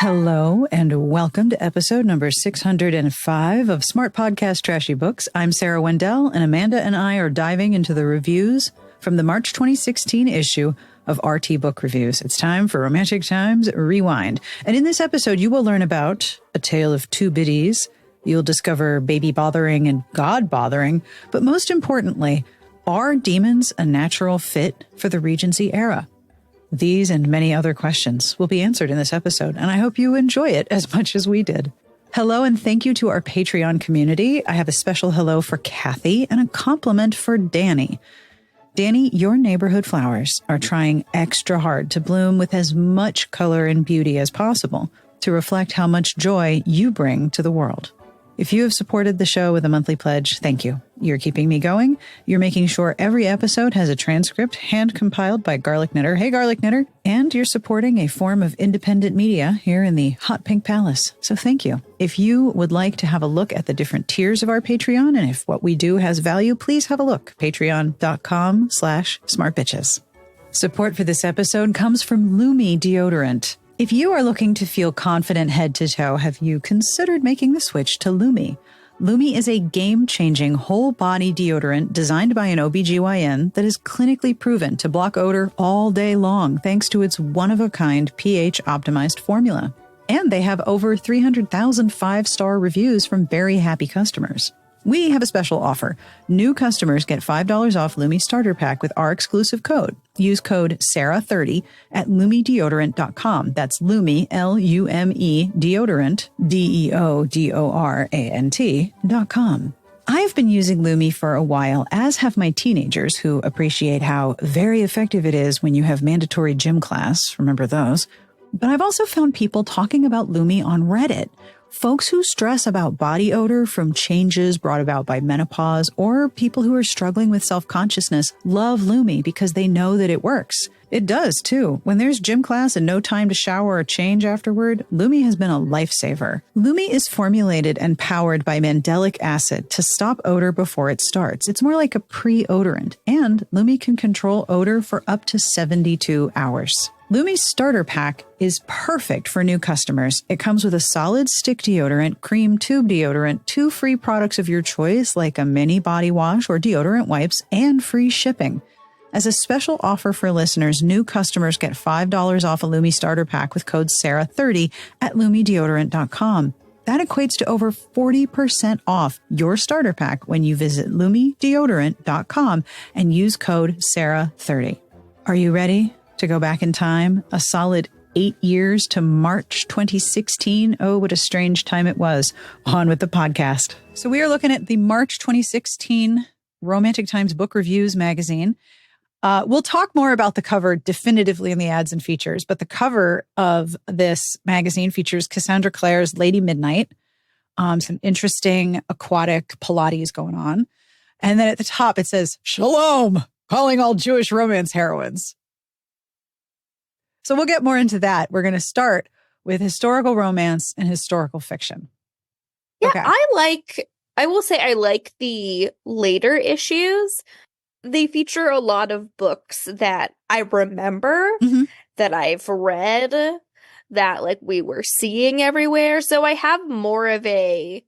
Hello and welcome to episode number 605 of Smart Podcast Trashy Books. I'm Sarah Wendell, and Amanda and I are diving into the reviews from the March 2016 issue of RT Book Reviews. It's time for Romantic Times Rewind. And in this episode, you will learn about A Tale of Two Biddies. You'll discover baby bothering and God bothering. But most importantly, are demons a natural fit for the Regency era? These and many other questions will be answered in this episode, and I hope you enjoy it as much as we did. Hello, and thank you to our Patreon community. I have a special hello for Kathy and a compliment for Danny. Danny, your neighborhood flowers are trying extra hard to bloom with as much color and beauty as possible to reflect how much joy you bring to the world. If you have supported the show with a monthly pledge, thank you. You're keeping me going. You're making sure every episode has a transcript hand-compiled by Garlic Knitter. Hey, Garlic Knitter. And you're supporting a form of independent media here in the Hot Pink Palace. So thank you. If you would like to have a look at the different tiers of our Patreon, and if what we do has value, please have a look. Patreon.com/smartbitches. Support for this episode comes from Lumi Deodorant. If you are looking to feel confident head to toe, have you considered making the switch to Lumi? Lumi is a game-changing whole-body deodorant designed by an OBGYN that is clinically proven to block odor all day long thanks to its one-of-a-kind pH-optimized formula. And they have over 300,000 five-star reviews from very happy customers. We have a special offer. New customers get $5 off Lumi Starter Pack with our exclusive code. Use code SARAH30 at LumiDeodorant.com. That's Lumi, L-U-M-E, Deodorant, D-E-O-D-O-R-A-N-T.com. I've been using Lumi for a while, as have my teenagers, who appreciate how very effective it is when you have mandatory gym class. Remember those. But I've also found people talking about Lumi on Reddit. Folks who stress about body odor from changes brought about by menopause, or people who are struggling with self-consciousness, love Lumi because they know that it works. It does, too. When there's gym class and no time to shower or change afterward, Lumi has been a lifesaver. Lumi is formulated and powered by mandelic acid to stop odor before it starts. It's more like a pre-odorant, and Lumi can control odor for up to 72 hours. Lumi's starter pack is perfect for new customers. It comes with a solid stick deodorant, cream tube deodorant, 2 free products of your choice like a mini body wash or deodorant wipes, and free shipping. As a special offer for listeners, new customers get $5 off a Lumi starter pack with code SARAH30 at LumiDeodorant.com. That equates to over 40% off your starter pack when you visit LumiDeodorant.com and use code SARAH30. Are you ready to go back in time a solid 8 years to March 2016? Oh, what a strange time it was. On with the podcast. So we are looking at the March 2016 Romantic Times Book Reviews magazine. We'll talk more about the cover definitively in the ads and features, but the cover of this magazine features Cassandra Clare's Lady Midnight, some interesting aquatic Pilates going on. And then at the top it says, "Shalom, calling all Jewish romance heroines." So we'll get more into that. We're going to start with historical romance and historical fiction. Yeah, okay. I will say I like the later issues. They feature a lot of books that I remember, that I've read, that like we were seeing everywhere. So I have more of a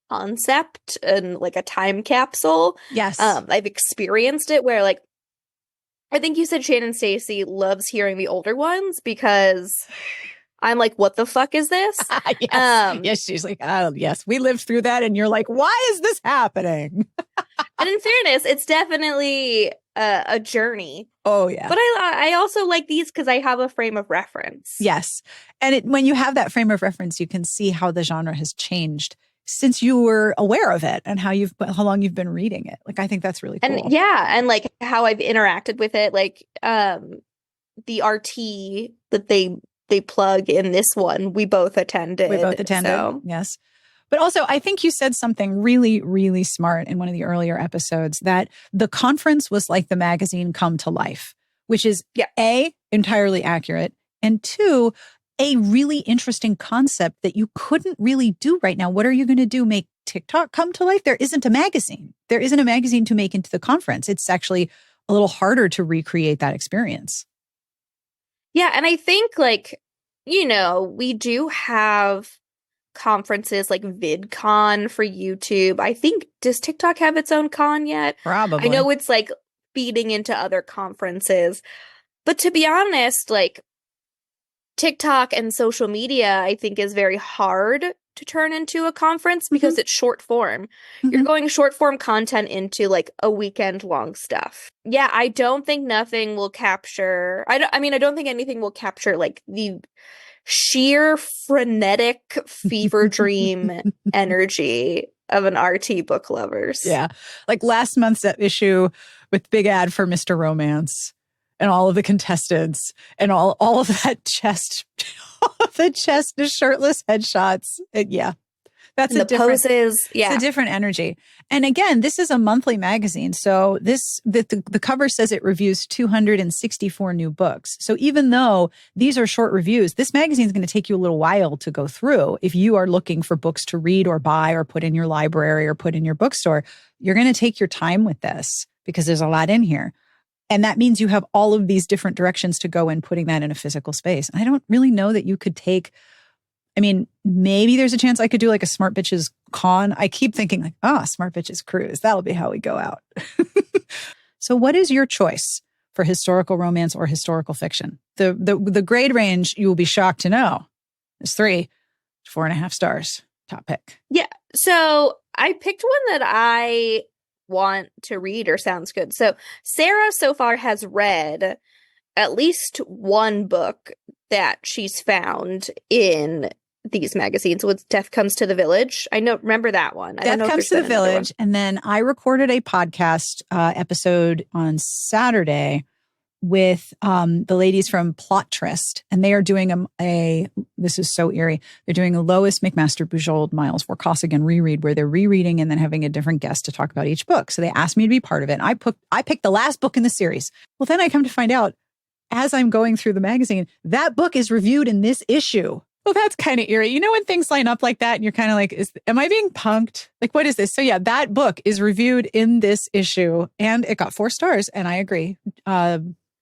concept and like a time capsule. Yes. I've experienced it where like, I think you said Shannon Stacy loves hearing the older ones because I'm like, what the fuck is this? Yes. Yes, she's like, oh, yes, we lived through that. And you're like, why is this happening? And in fairness, it's definitely a journey. Oh, yeah. But I also like these because I have a frame of reference. Yes. And when you have that frame of reference, you can see how the genre has changed since you were aware of it and how long you've been reading it. Like, I think that's really cool. And yeah, and like how I've interacted with it, like the RT that they plug in this one, we both attended. So. Yes. But also, I think you said something really, really smart in one of the earlier episodes, that the conference was like the magazine come to life, which is A, entirely accurate, and 2, a really interesting concept that you couldn't really do right now. What are you going to do? Make TikTok come to life? There isn't a magazine. There isn't a magazine to make into the conference. It's actually a little harder to recreate that experience. Yeah. And I think like we do have conferences like VidCon for YouTube. I think, does TikTok have its own con yet? Probably. I know it's like feeding into other conferences. But to be honest, like TikTok and social media, I think is very hard to turn into a conference because it's short form. You're going short form content into like a weekend long stuff. Yeah, I don't think nothing will capture. I don't think anything will capture like the sheer frenetic fever dream energy of an RT book lovers. Yeah. Like last month's issue with big ad for Mr. Romance and all of the contestants and all of that chest, the shirtless headshots. That's and the poses. Yeah. It's a different energy. And again, this is a monthly magazine. So the cover says it reviews 264 new books. So even though these are short reviews, this magazine is going to take you a little while to go through. If you are looking for books to read or buy or put in your library or put in your bookstore, you're going to take your time with this because there's a lot in here. And that means you have all of these different directions to go in, putting that in a physical space. I don't really know that you could take, maybe there's a chance I could do like a Smart Bitches con. I keep thinking like, Smart Bitches cruise. That'll be how we go out. So what is your choice for historical romance or historical fiction? The grade range, you will be shocked to know, is 3, 4.5 stars. Top pick. Yeah. So I picked one that I want to read or sounds good. So Sarah so far has read at least one book that she's found in these magazines. What's Death Comes to the Village? Remember that one. Death Comes to the Village. And then I recorded a podcast episode on Saturday with the ladies from Plot Tryst, and they are doing this is so eerie. They're doing a Lois McMaster Bujold Miles Vorkosigan reread where they're rereading and then having a different guest to talk about each book. So they asked me to be part of it. And I picked the last book in the series. Well, then I come to find out as I'm going through the magazine, that book is reviewed in this issue. Well, that's kind of eerie. When things line up like that and you're kind of like, am I being punked? Like, what is this? So yeah, that book is reviewed in this issue and it got 4 stars. And I agree.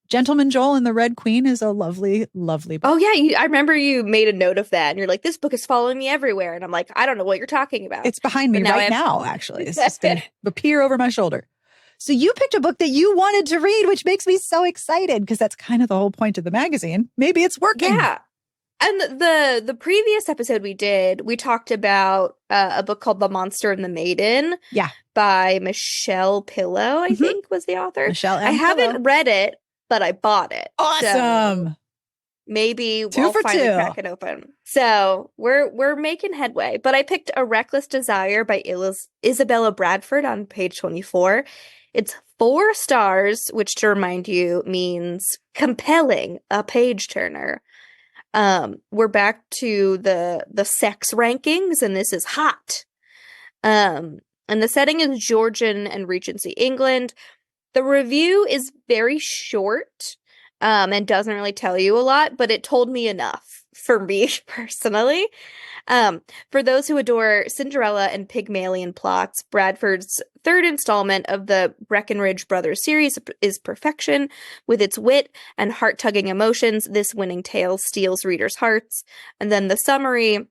Gentleman Joel and the Red Queen is a lovely, lovely book. Oh yeah. I remember you made a note of that and you're like, this book is following me everywhere. And I'm like, I don't know what you're talking about. It's behind me now, actually. It's just going to appear over my shoulder. So you picked a book that you wanted to read, which makes me so excited because that's kind of the whole point of the magazine. Maybe it's working. Yeah. And the previous episode we talked about a book called The Monster and the Maiden. Yeah. By Michelle Pillow, I think was the author. Michelle I haven't read it, but I bought it. Awesome. So maybe 2 we'll for finally 2. crack it open. So we're making headway. But I picked A Reckless Desire by Isabella Bradford on page 24. It's 4 stars, which to remind you means compelling, a page turner. We're back to the sex rankings, and this is hot. And the setting is Georgian and Regency, England. The review is very short, and doesn't really tell you a lot, but it told me enough for me personally. For those who adore Cinderella and Pygmalion plots, Bradford's 3rd installment of the Breckenridge Brothers series is perfection. With its wit and heart-tugging emotions, this winning tale steals readers' hearts. And then the summary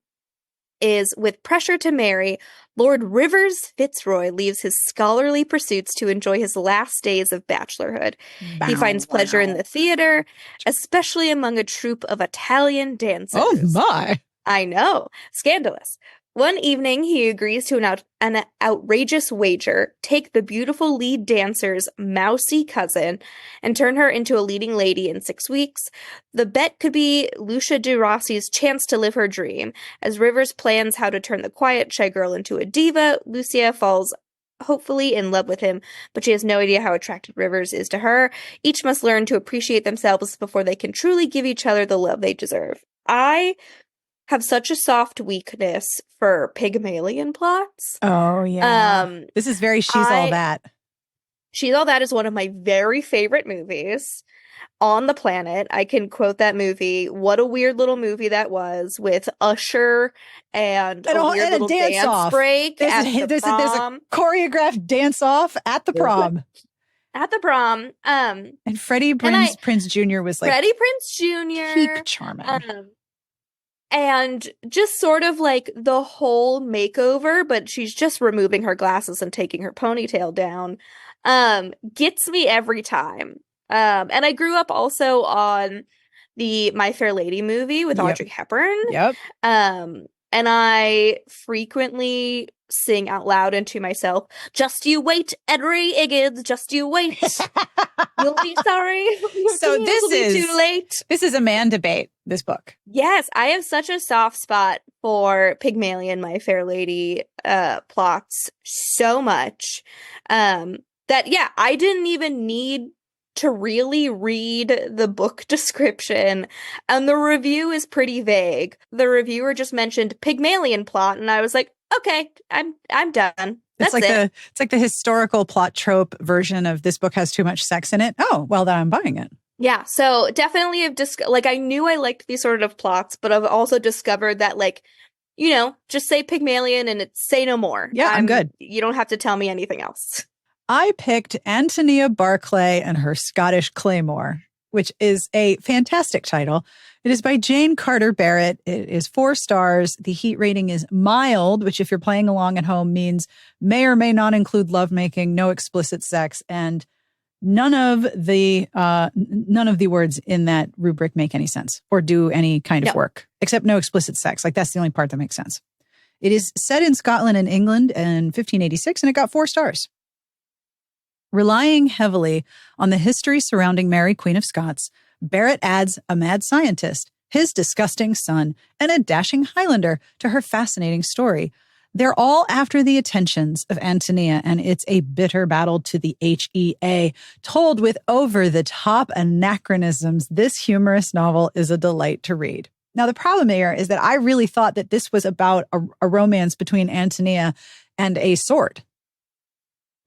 is, with pressure to marry, Lord Rivers Fitzroy leaves his scholarly pursuits to enjoy his last days of bachelorhood. He finds pleasure in the theater, especially among a troupe of Italian dancers. Oh my! I know. Scandalous. One evening, he agrees to an outrageous wager, take the beautiful lead dancer's mousy cousin, and turn her into a leading lady in 6 weeks. The bet could be Lucia de Rossi's chance to live her dream. As Rivers plans how to turn the quiet, shy girl into a diva, Lucia falls hopefully in love with him, but she has no idea how attracted Rivers is to her. Each must learn to appreciate themselves before they can truly give each other the love they deserve. I have such a soft weakness for Pygmalion plots. Oh, yeah. This is very She's All That. She's All That is one of my very favorite movies on the planet. I can quote that movie. What a weird little movie that was, with Usher and a weird little dance break at the prom. There's a choreographed dance-off at the prom. At the prom. And Freddie Prinze Jr. was like... Freddie Prinze Jr. peak charming. And just sort of like the whole makeover, but she's just removing her glasses and taking her ponytail down, gets me every time. And I grew up also on the My Fair Lady movie with Audrey Hepburn. Yep. And I frequently sing out loud into myself, "Just you wait, Edry Iggins, just you wait. You'll be sorry. So It'll be too late." This is a man debate, this book. Yes, I have such a soft spot for Pygmalion, My Fair Lady plots so much that, yeah, I didn't even need to really read the book description, and the review is pretty vague. The reviewer just mentioned Pygmalion plot, and I was like, okay, I'm done. That's it. It's like the historical plot trope version of this book has too much sex in it. Oh, well, then I'm buying it. Yeah, so definitely have I knew I liked these sort of plots, but I've also discovered that, like, you know, just say Pygmalion and say no more. Yeah, I'm good. You don't have to tell me anything else. I picked Antonia Barclay and Her Scottish Claymore, which is a fantastic title. It is by Jane Carter Barrett. It is 4 stars. The heat rating is mild, which if you're playing along at home means may or may not include lovemaking, no explicit sex, and none of the words in that rubric make any sense or do any kind of work, except no explicit sex. Like, that's the only part that makes sense. It is set in Scotland and England in 1586, and it got 4 stars. Relying heavily on the history surrounding Mary, Queen of Scots, Barrett adds a mad scientist, his disgusting son, and a dashing Highlander to her fascinating story. They're all after the attentions of Antonia, and it's a bitter battle to the HEA. Told with over-the-top anachronisms, this humorous novel is a delight to read. Now, the problem here is that I really thought that this was about a romance between Antonia and a sword.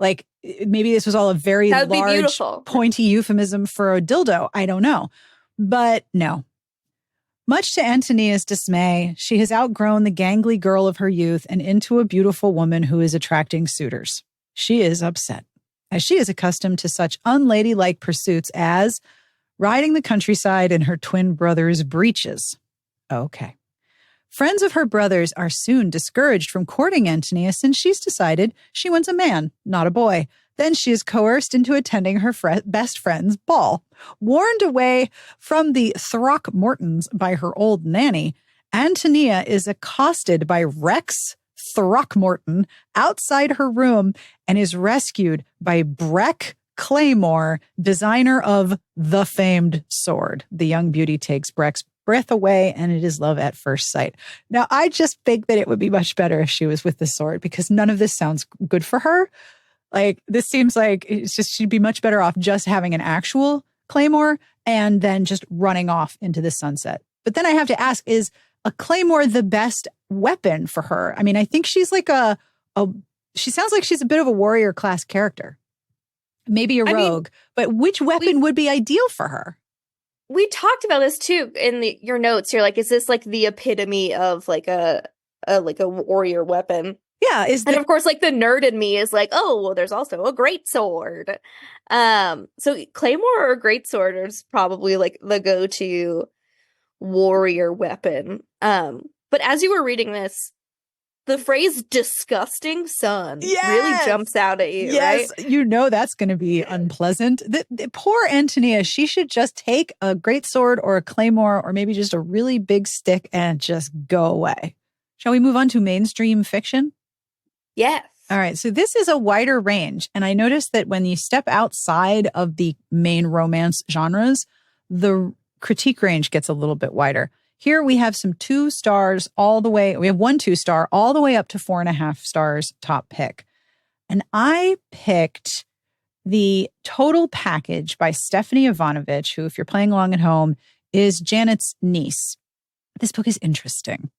Like, maybe this was all a very large, pointy euphemism for a dildo. I don't know. But no. Much to Antonia's dismay, she has outgrown the gangly girl of her youth and into a beautiful woman who is attracting suitors. She is upset, as she is accustomed to such unladylike pursuits as riding the countryside in her twin brother's breeches. Okay. Friends of her brothers are soon discouraged from courting Antonia since she's decided she wants a man, not a boy. Then she is coerced into attending her best friend's ball. Warned away from the Throckmortons by her old nanny, Antonia is accosted by Rex Throckmorton outside her room and is rescued by Breck Claymore, designer of the famed sword. The young beauty takes Breck's breath away, and it is love at first sight. Now, I just think that it would be much better if she was with the sword, because none of this sounds good for her. Like, this seems like it's just, she'd be much better off just having an actual claymore and then just running off into the sunset. But then I have to ask, is a claymore the best weapon for her? I mean, I think she's like she sounds like she's a bit of a warrior class character. Maybe a rogue, but which weapon would be ideal for her? We talked about this too in your notes. You're like, is this like the epitome of like a warrior weapon? Yeah. And of course, like the nerd in me is like, oh, well, there's also a greatsword. So claymore or greatsword is probably like the go-to warrior weapon. But as you were reading this, the phrase "disgusting son" really jumps out at you, right? You know that's going to be unpleasant. The poor Antonia, she should just take a greatsword or a claymore or maybe just a really big stick and just go away. Shall we move on to mainstream fiction? Yes. All right. So this is a wider range. And I noticed that when you step outside of the main romance genres, the critique range gets a little bit wider. Here we have some 2 stars all the way. We have 1 2-star all the way up to 4.5 stars top pick. And I picked the Total Package by Stephanie Ivanovich, who, if you're playing along at home, is Janet's niece. This book is interesting.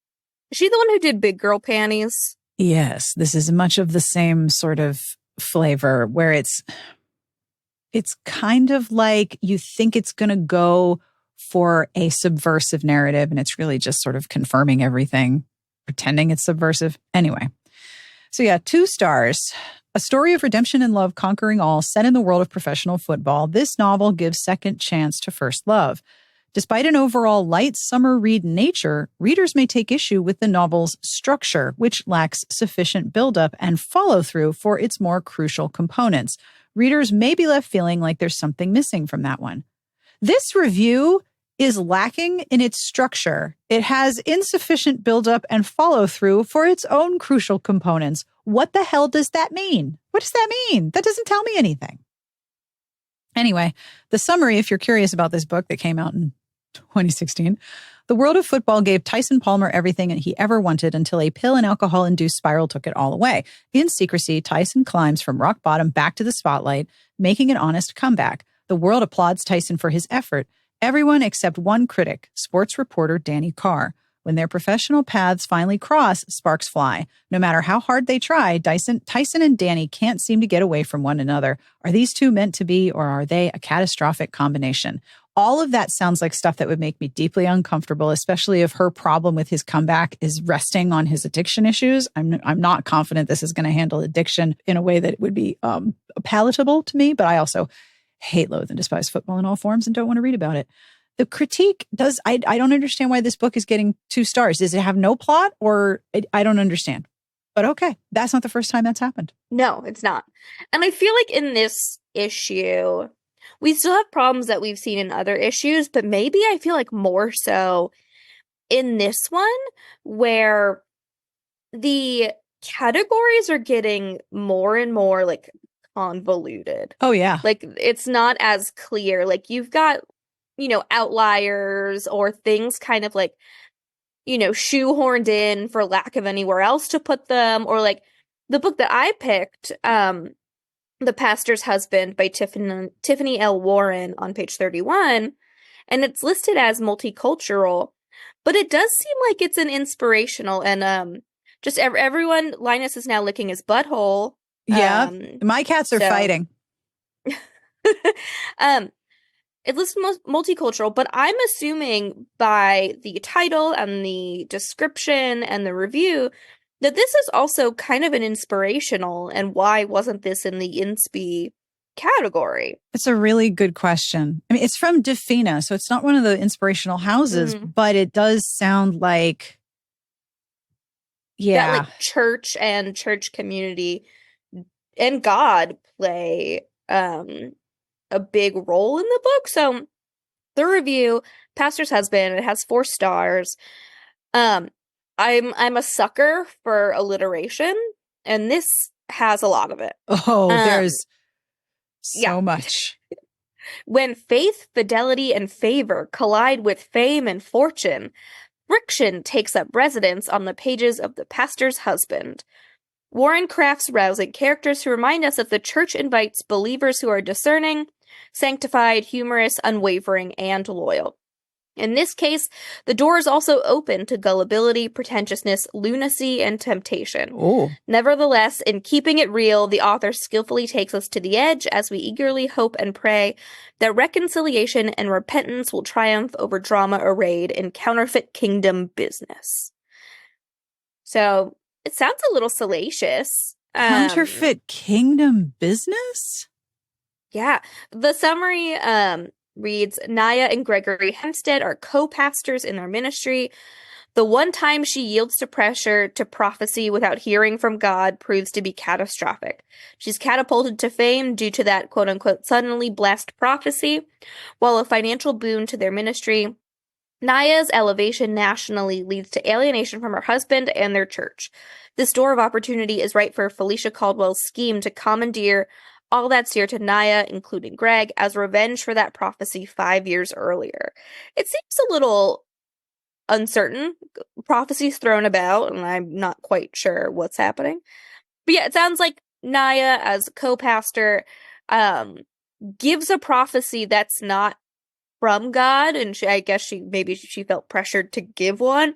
Is she the one who did Big Girl Panties? Yes, this is much of the same sort of flavor where it's kind of like you think it's going to go for a subversive narrative, and it's really just sort of confirming everything, pretending it's subversive. Anyway, so yeah, 2 stars. A story of redemption and love conquering all, set in the world of professional football. This novel gives second chance to first love. Despite an overall light summer read nature, readers may take issue with the novel's structure, which lacks sufficient buildup and follow-through for its more crucial components. Readers may be left feeling like there's something missing from that one. This review is lacking in its structure. It has insufficient buildup and follow-through for its own crucial components. What the hell does that mean? What does that mean? That doesn't tell me anything. Anyway, the summary, if you're curious about this book that came out in 2016, the world of football gave Tyson Palmer everything he ever wanted until a pill and alcohol-induced spiral took it all away. In secrecy, Tyson climbs from rock bottom back to the spotlight, making an honest comeback. The world applauds Tyson for his effort. Everyone except one critic, sports reporter Danny Carr. When their professional paths finally cross, sparks fly. No matter how hard they try, Tyson and Danny can't seem to get away from one another. Are these two meant to be, or are they a catastrophic combination? All of that sounds like stuff that would make me deeply uncomfortable, especially if her problem with his comeback is resting on his addiction issues. I'm not confident this is going to handle addiction in a way that would be palatable to me, but I also hate, loathe, and despise football in all forms and don't want to read about it. The critique does, I don't understand why this book is getting 2 stars. Does it have no plot, or I don't understand. But okay, that's not the first time that's happened. No, it's not. And I feel like in this issue, we still have problems that we've seen in other issues, but maybe I feel like more so in this one, where the categories are getting more and more like convoluted. Oh, yeah. Like it's not as clear. Like you've got, outliers or things kind of like, shoehorned in for lack of anywhere else to put them, or like the book that I picked, The Pastor's Husband by Tiffany L. Warren on page 31, and it's listed as multicultural, but it does seem like it's an inspirational, and just everyone, Linus is now licking his butthole. Yeah, my cats are fighting. It lists multicultural, but I'm assuming by the title and the description and the review that this is also kind of an inspirational, and why wasn't this in the inspi category? It's a really good question. I mean, it's from Defina, so it's not one of the inspirational houses, but it does sound like, that like church and church community and God play a big role in the book. So the review, Pastor's Husband, it has 4 stars. I'm a sucker for alliteration, and this has a lot of it. Oh, there's so much. When faith, fidelity, and favor collide with fame and fortune, friction takes up residence on the pages of The Pastor's Husband. Warren crafts rousing characters who remind us that the church invites believers who are discerning, sanctified, humorous, unwavering, and loyal. In this case, the door is also open to gullibility, pretentiousness, lunacy, and temptation. Ooh. Nevertheless, in keeping it real, the author skillfully takes us to the edge as we eagerly hope and pray that reconciliation and repentance will triumph over drama arrayed in counterfeit kingdom business. So, it sounds a little salacious. Counterfeit kingdom business? Yeah. The summary reads, Naya and Gregory Hempstead are co-pastors in their ministry. The one time she yields to pressure to prophecy without hearing from God proves to be catastrophic. She's catapulted to fame due to that quote-unquote suddenly blessed prophecy, while a financial boon to their ministry. Naya's elevation nationally leads to alienation from her husband and their church. This door of opportunity is right for Felicia Caldwell's scheme to commandeer all that's dear to Naya, including Greg, as revenge for that prophecy 5 years earlier. It seems a little uncertain. Prophecies thrown about, and I'm not quite sure what's happening. But yeah, it sounds like Naya, as co-pastor, gives a prophecy that's not from God, and I guess she felt pressured to give one,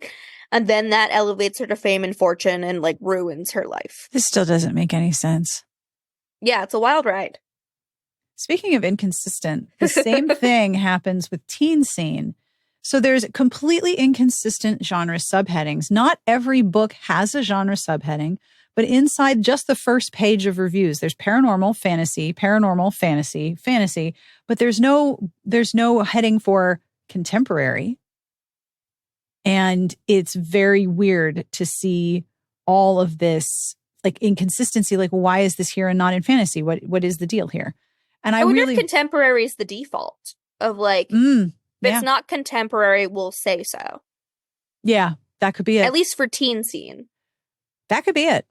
and then that elevates her to fame and fortune and like ruins her life. This still doesn't make any sense. Yeah, it's a wild ride. Speaking of inconsistent, the same thing happens with Teen Scene. So there's completely inconsistent genre subheadings. Not every book has a genre subheading, but inside just the first page of reviews, there's paranormal fantasy, fantasy, but there's no heading for contemporary. And it's very weird to see all of this like inconsistency. Like, why is this here and not in fantasy? What is the deal here? And I wonder if contemporary is the default of like, if it's not contemporary, we'll say so. Yeah, that could be it. At least for teen scene. That could be it.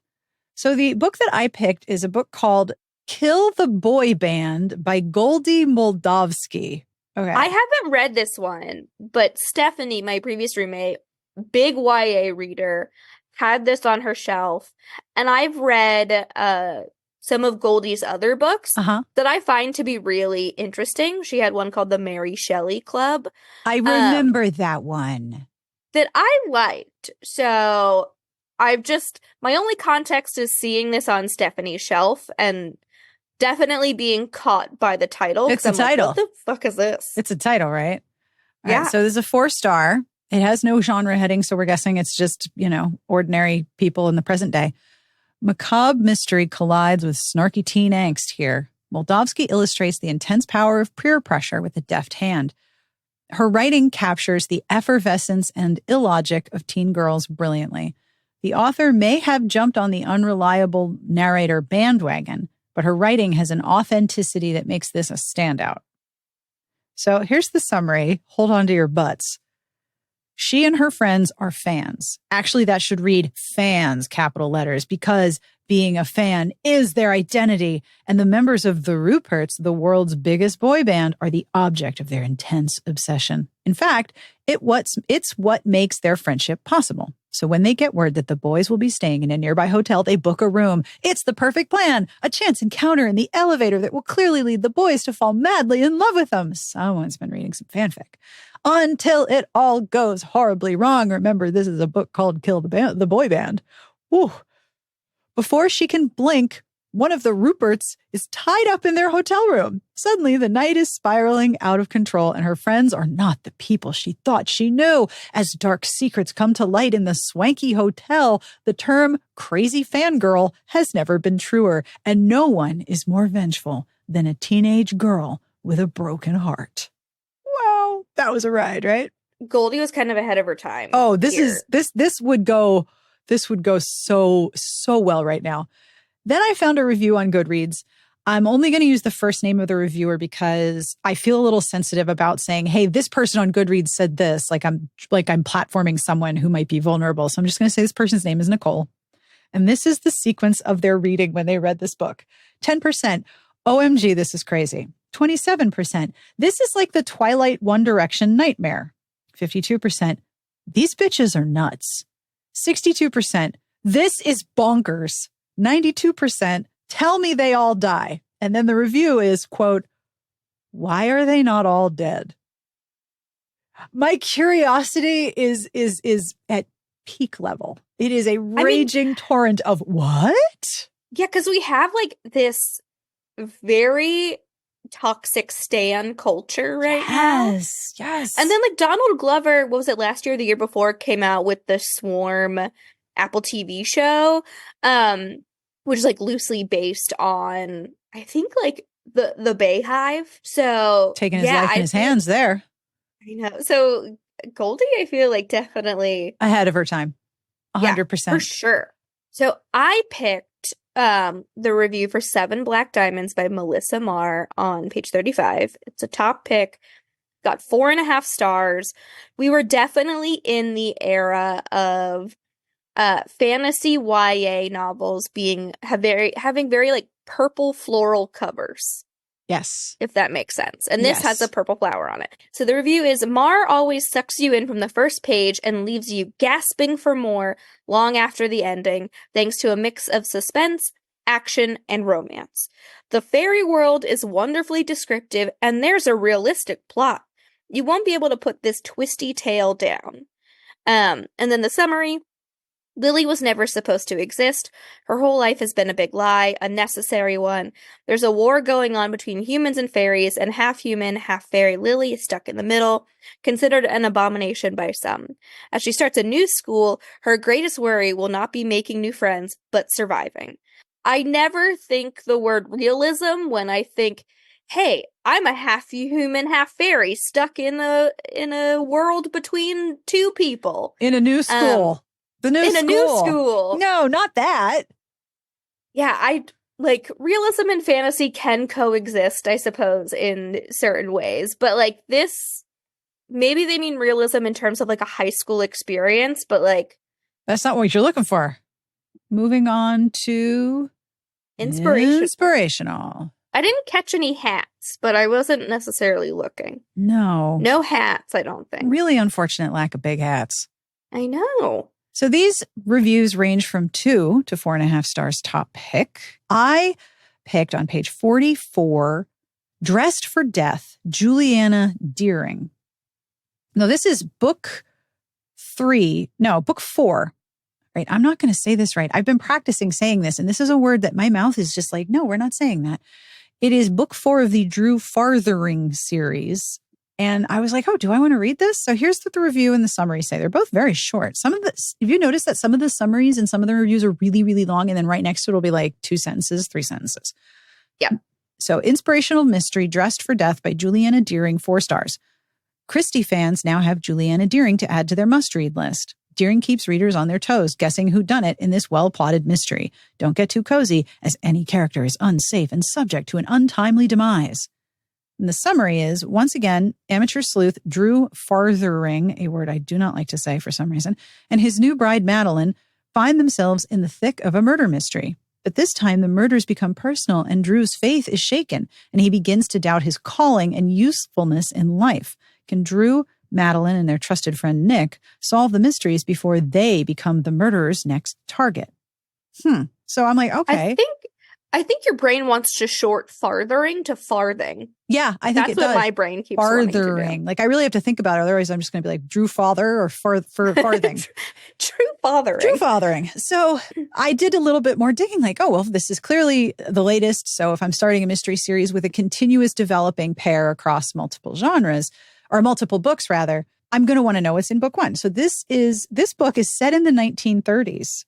So the book that I picked is a book called Kill the Boy Band by Goldie Moldavsky. Okay. I haven't read this one, but Stephanie, my previous roommate, big YA reader, had this on her shelf. And I've read some of Goldie's other books that I find to be really interesting. She had one called the Mary Shelley Club. I remember that one. That I liked. So my only context is seeing this on Stephanie's shelf and definitely being caught by the title. It's a title. Like, what the fuck is this? It's a title, right? Yeah. Right, so there's a 4-star. It has no genre heading, so we're guessing it's just, ordinary people in the present day. Macabre mystery collides with snarky teen angst here. Moldavsky illustrates the intense power of peer pressure with a deft hand. Her writing captures the effervescence and illogic of teen girls brilliantly. The author may have jumped on the unreliable narrator bandwagon, but her writing has an authenticity that makes this a standout. So here's the summary. Hold on to your butts. She and her friends are fans. Actually, that should read fans, capital letters, because being a fan is their identity. And the members of the Ruperts, the world's biggest boy band, are the object of their intense obsession. In fact, it's what makes their friendship possible. So when they get word that the boys will be staying in a nearby hotel, they book a room. It's the perfect plan. A chance encounter in the elevator that will clearly lead the boys to fall madly in love with them. Someone's been reading some fanfic. Until it all goes horribly wrong. Remember, this is a book called Kill the Boy Band. Whew. Before she can blink, one of the Ruperts is tied up in their hotel room. Suddenly, the night is spiraling out of control, and her friends are not the people she thought she knew. As dark secrets come to light in the swanky hotel, the term crazy fangirl has never been truer, and no one is more vengeful than a teenage girl with a broken heart. Wow, that was a ride, right? Goldie was kind of ahead of her time. Oh, this would go so well right now. Then I found a review on Goodreads. I'm only going to use the first name of the reviewer because I feel a little sensitive about saying, hey, this person on Goodreads said this, like I'm platforming someone who might be vulnerable. So I'm just going to say this person's name is Nicole. And this is the sequence of their reading when they read this book. 10%. OMG, this is crazy. 27%. This is like the Twilight One Direction nightmare. 52%. These bitches are nuts. 62%. This is bonkers. 92%. Tell me they all die. And then the review is, quote, why are they not all dead? My curiosity is at peak level. It is a raging torrent of what? Yeah, because we have like this very toxic stan culture right now. Yes. And then like Donald Glover, what was it, last year or the year before, came out with the Swarm Apple TV show, which is like loosely based on, I think, like the Bay Hive. So taking his life in his hands there. I know. So Goldie, I feel like definitely ahead of her time. 100%. For sure. So I picked the review for 7 Black Diamonds by Melissa Marr on page 35. It's a top pick. Got 4.5 stars. We were definitely in the era of fantasy YA novels having very like purple floral covers. Yes. If that makes sense. And this has a purple flower on it. So the review is, Marr always sucks you in from the first page and leaves you gasping for more long after the ending, thanks to a mix of suspense, action, and romance. The fairy world is wonderfully descriptive, and there's a realistic plot. You won't be able to put this twisty tale down. And then the summary. Lily was never supposed to exist. Her whole life has been a big lie, a necessary one. There's a war going on between humans and fairies, and half-human, half-fairy Lily is stuck in the middle, considered an abomination by some. As she starts a new school, her greatest worry will not be making new friends, but surviving. I never think the word realism when I think hey, I'm a half human, half fairy stuck in a world between two people. In a new school. The new in school. a new school. No, not that. Yeah, I like realism and fantasy can coexist, I suppose, in certain ways. But like this, maybe they mean realism in terms of like a high school experience, but like that's not what you're looking for. Moving on to inspirational. I didn't catch any hats, but I wasn't necessarily looking. No hats, I don't think. Really unfortunate lack of big hats. I know. So these reviews range from 2 to 4.5 stars top pick. I picked on page 44, Dressed for Death, Juliana Deering. Now, this is book 4. Right? I'm not going to say this right. I've been practicing saying this, and this is a word that my mouth is just like, no, we're not saying that. It is book 4 of the Drew Farthering series. And I was like, oh, do I want to read this? So here's what the review and the summary say. They're both very short. If you notice that some of the summaries and some of the reviews are really, really long, and then right next to it will be like 2 sentences, 3 sentences. Yeah. So Inspirational Mystery, Dressed for Death by Juliana Deering, 4 stars. Christie fans now have Juliana Deering to add to their must-read list. Deering keeps readers on their toes, guessing whodunit in this well-plotted mystery. Don't get too cozy, as any character is unsafe and subject to an untimely demise. And the summary is, once again, amateur sleuth Drew Farthering, a word I do not like to say for some reason, and his new bride Madeline find themselves in the thick of a murder mystery. But this time the murders become personal and Drew's faith is shaken, and he begins to doubt his calling and usefulness in life. Can Drew, Madeline, and their trusted friend Nick solve the mysteries before they become the murderer's next target? So I'm like, okay. I think your brain wants to short farthering to farthing. Yeah, I think that's what my brain keeps wanting to do. Like I really have to think about it. Otherwise, I'm just going to be like Drew Father or farthing. True fathering. True fathering. So I did a little bit more digging. Like, oh well, this is clearly the latest. So if I'm starting a mystery series with a continuous developing pair across multiple genres, or multiple books rather, I'm going to want to know what's in book 1. So this book is set in the 1930s.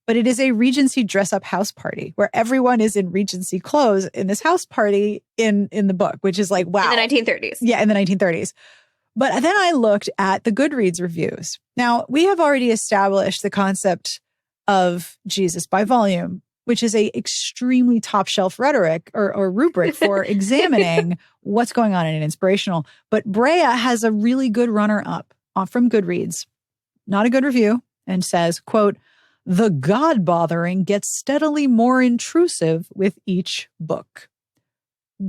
But it is a Regency dress-up house party where everyone is in Regency clothes in this house party in the book, which is like, wow. In the 1930s. Yeah, in the 1930s. But then I looked at the Goodreads reviews. Now, we have already established the concept of Jesus by volume, which is a extremely top-shelf rhetoric or rubric for examining what's going on in an inspirational. But Brea has a really good runner-up from Goodreads. Not a good review, and says, quote, "The God-bothering gets steadily more intrusive with each book."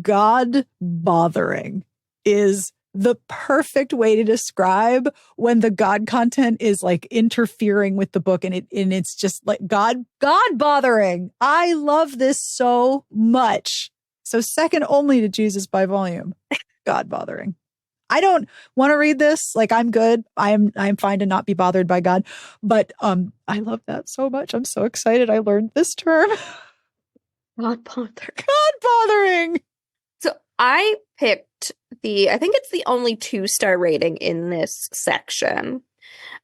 God-bothering is the perfect way to describe when the God content is like interfering with the book, and it's just like God-bothering. I love this so much. So second only to Jesus by volume. God-bothering. I don't want to read this. Like, I'm good. I'm fine to not be bothered by God. But I love that so much. I'm so excited I learned this term. God-bothering. God-bothering. So I picked I think it's the only 2-star rating in this section.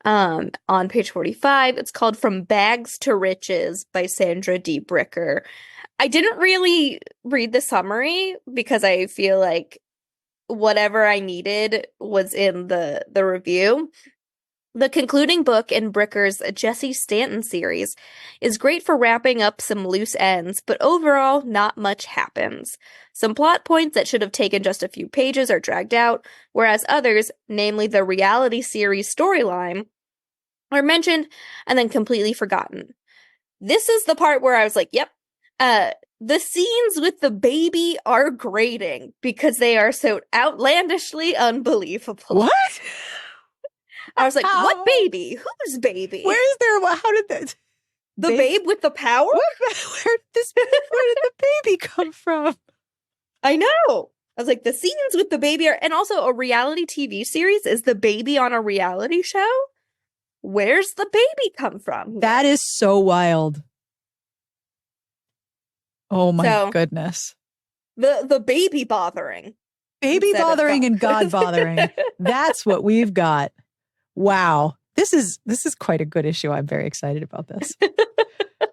On page 45, it's called From Bags to Riches by Sandra D. Bricker. I didn't really read the summary because I feel like whatever I needed was in the review. The concluding book in Bricker's Jesse Stanton series is great for wrapping up some loose ends, but overall, not much happens. Some plot points that should have taken just a few pages are dragged out, whereas others, namely the reality series storyline, are mentioned and then completely forgotten. This is the part where I was like, yep, the scenes with the baby are grating because they are so outlandishly unbelievable. What? I was like, what baby? Whose baby? Where's there? How did that? The babe with the power? Where did the baby come from? I know. I was like, the scenes with the baby are, and also a reality TV series. Is the baby on a reality show? Where's the baby come from? That is so wild. Oh my goodness. The baby bothering. Baby bothering and God bothering. That's what we've got. Wow. This is quite a good issue. I'm very excited about this.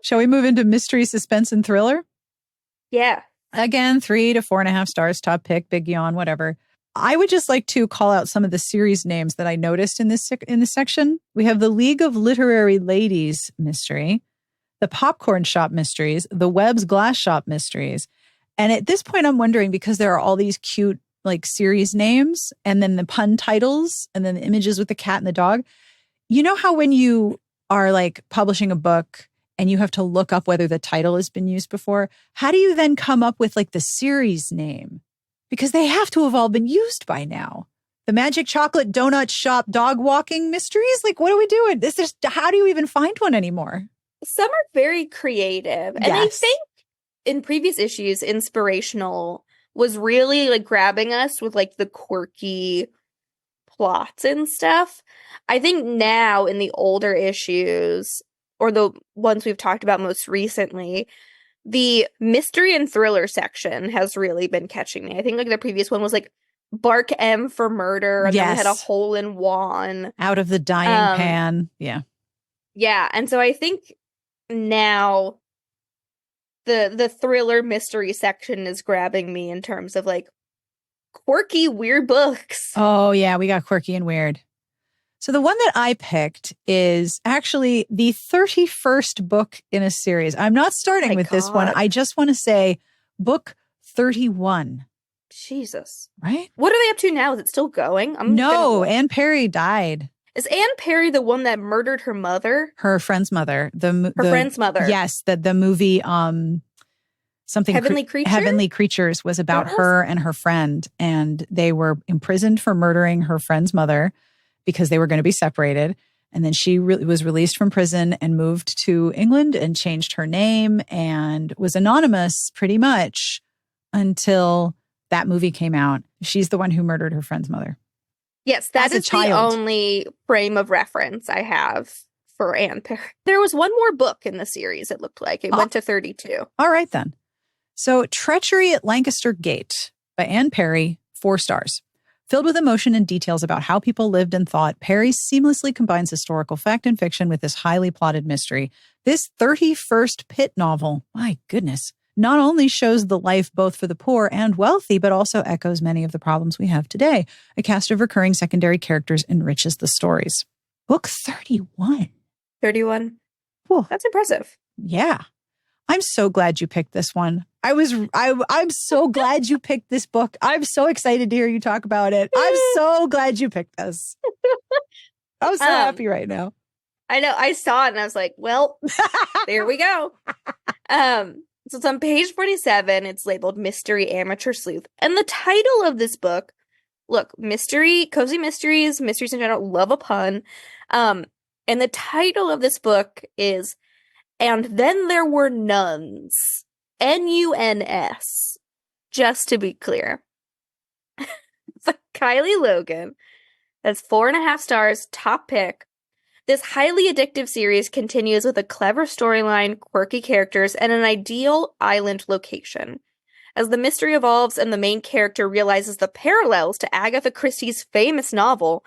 Shall we move into mystery, suspense, and thriller? Yeah. Again, 3 to 4.5 stars, top pick, big yawn, whatever. I would just like to call out some of the series names that I noticed in this section. We have the League of Literary Ladies mystery, the Popcorn Shop mysteries, the Webb's Glass Shop mysteries. And at this point, I'm wondering, because there are all these cute like series names and then the pun titles and then the images with the cat and the dog. You know how when you are like publishing a book and you have to look up whether the title has been used before, how do you then come up with like the series name? Because they have to have all been used by now. The Magic Chocolate Donut Shop Dog Walking Mysteries? Like, what are we doing? How do you even find one anymore? Some are very creative. And I think in previous issues, Inspirational was really like grabbing us with like the quirky plots and stuff. I think now in the older issues, or the ones we've talked about most recently, the mystery and thriller section has really been catching me. I think like the previous one was like Bark M for murder, and then we had a hole in Juan. Out of the dying pan. Yeah. Yeah. And so I think now the thriller mystery section is grabbing me in terms of like quirky, weird books. Oh, yeah. We got quirky and weird. So the one that I picked is actually the 31st book in a series. I'm not starting with this one. I just want to say book 31. Jesus. Right? What are they up to now? Is it still going? No, Anne Perry died. Is Anne Perry the one that murdered her mother? Her friend's mother. Her friend's mother. Yes, the movie something Heavenly Creatures was about her and her friend, and they were imprisoned for murdering her friend's mother because they were going to be separated. And then she was released from prison and moved to England and changed her name and was anonymous pretty much until that movie came out. She's the one who murdered her friend's mother. Yes, that is the only frame of reference I have for Anne Perry. There was one more book in the series, it looked like. It went to 32. All right, then. So Treachery at Lancaster Gate by Anne Perry, 4 stars. Filled with emotion and details about how people lived and thought, Perry seamlessly combines historical fact and fiction with this highly plotted mystery. This 31st Pitt novel, my goodness, not only shows the life both for the poor and wealthy, but also echoes many of the problems we have today. A cast of recurring secondary characters enriches the stories. Book 31. 31. Whew. That's impressive. Yeah. I'm so glad you picked this one. I'm so glad you picked this book. I'm so excited to hear you talk about it. I'm so glad you picked this. I'm so happy right now. I know. I saw it and I was like, well, there we go. So it's on page 47. It's labeled Mystery Amateur Sleuth. And the title of this book, look, mystery, cozy mysteries in general, love a pun. And the title of this book is And Then There Were Nuns. Nuns. Just to be clear. It's a Kylie Logan. That's 4.5 stars, top pick. This highly addictive series continues with a clever storyline, quirky characters, and an ideal island location. As the mystery evolves and the main character realizes the parallels to Agatha Christie's famous novel,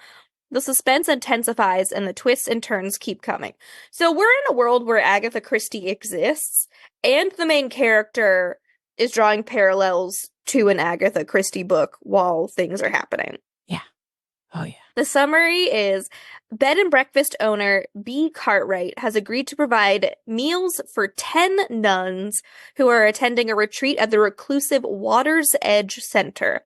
the suspense intensifies and the twists and turns keep coming. So we're in a world where Agatha Christie exists, and the main character is drawing parallels to an Agatha Christie book while things are happening. Yeah. Oh, yeah. The summary is bed and breakfast owner B. Cartwright has agreed to provide meals for 10 nuns who are attending a retreat at the reclusive Water's Edge Center.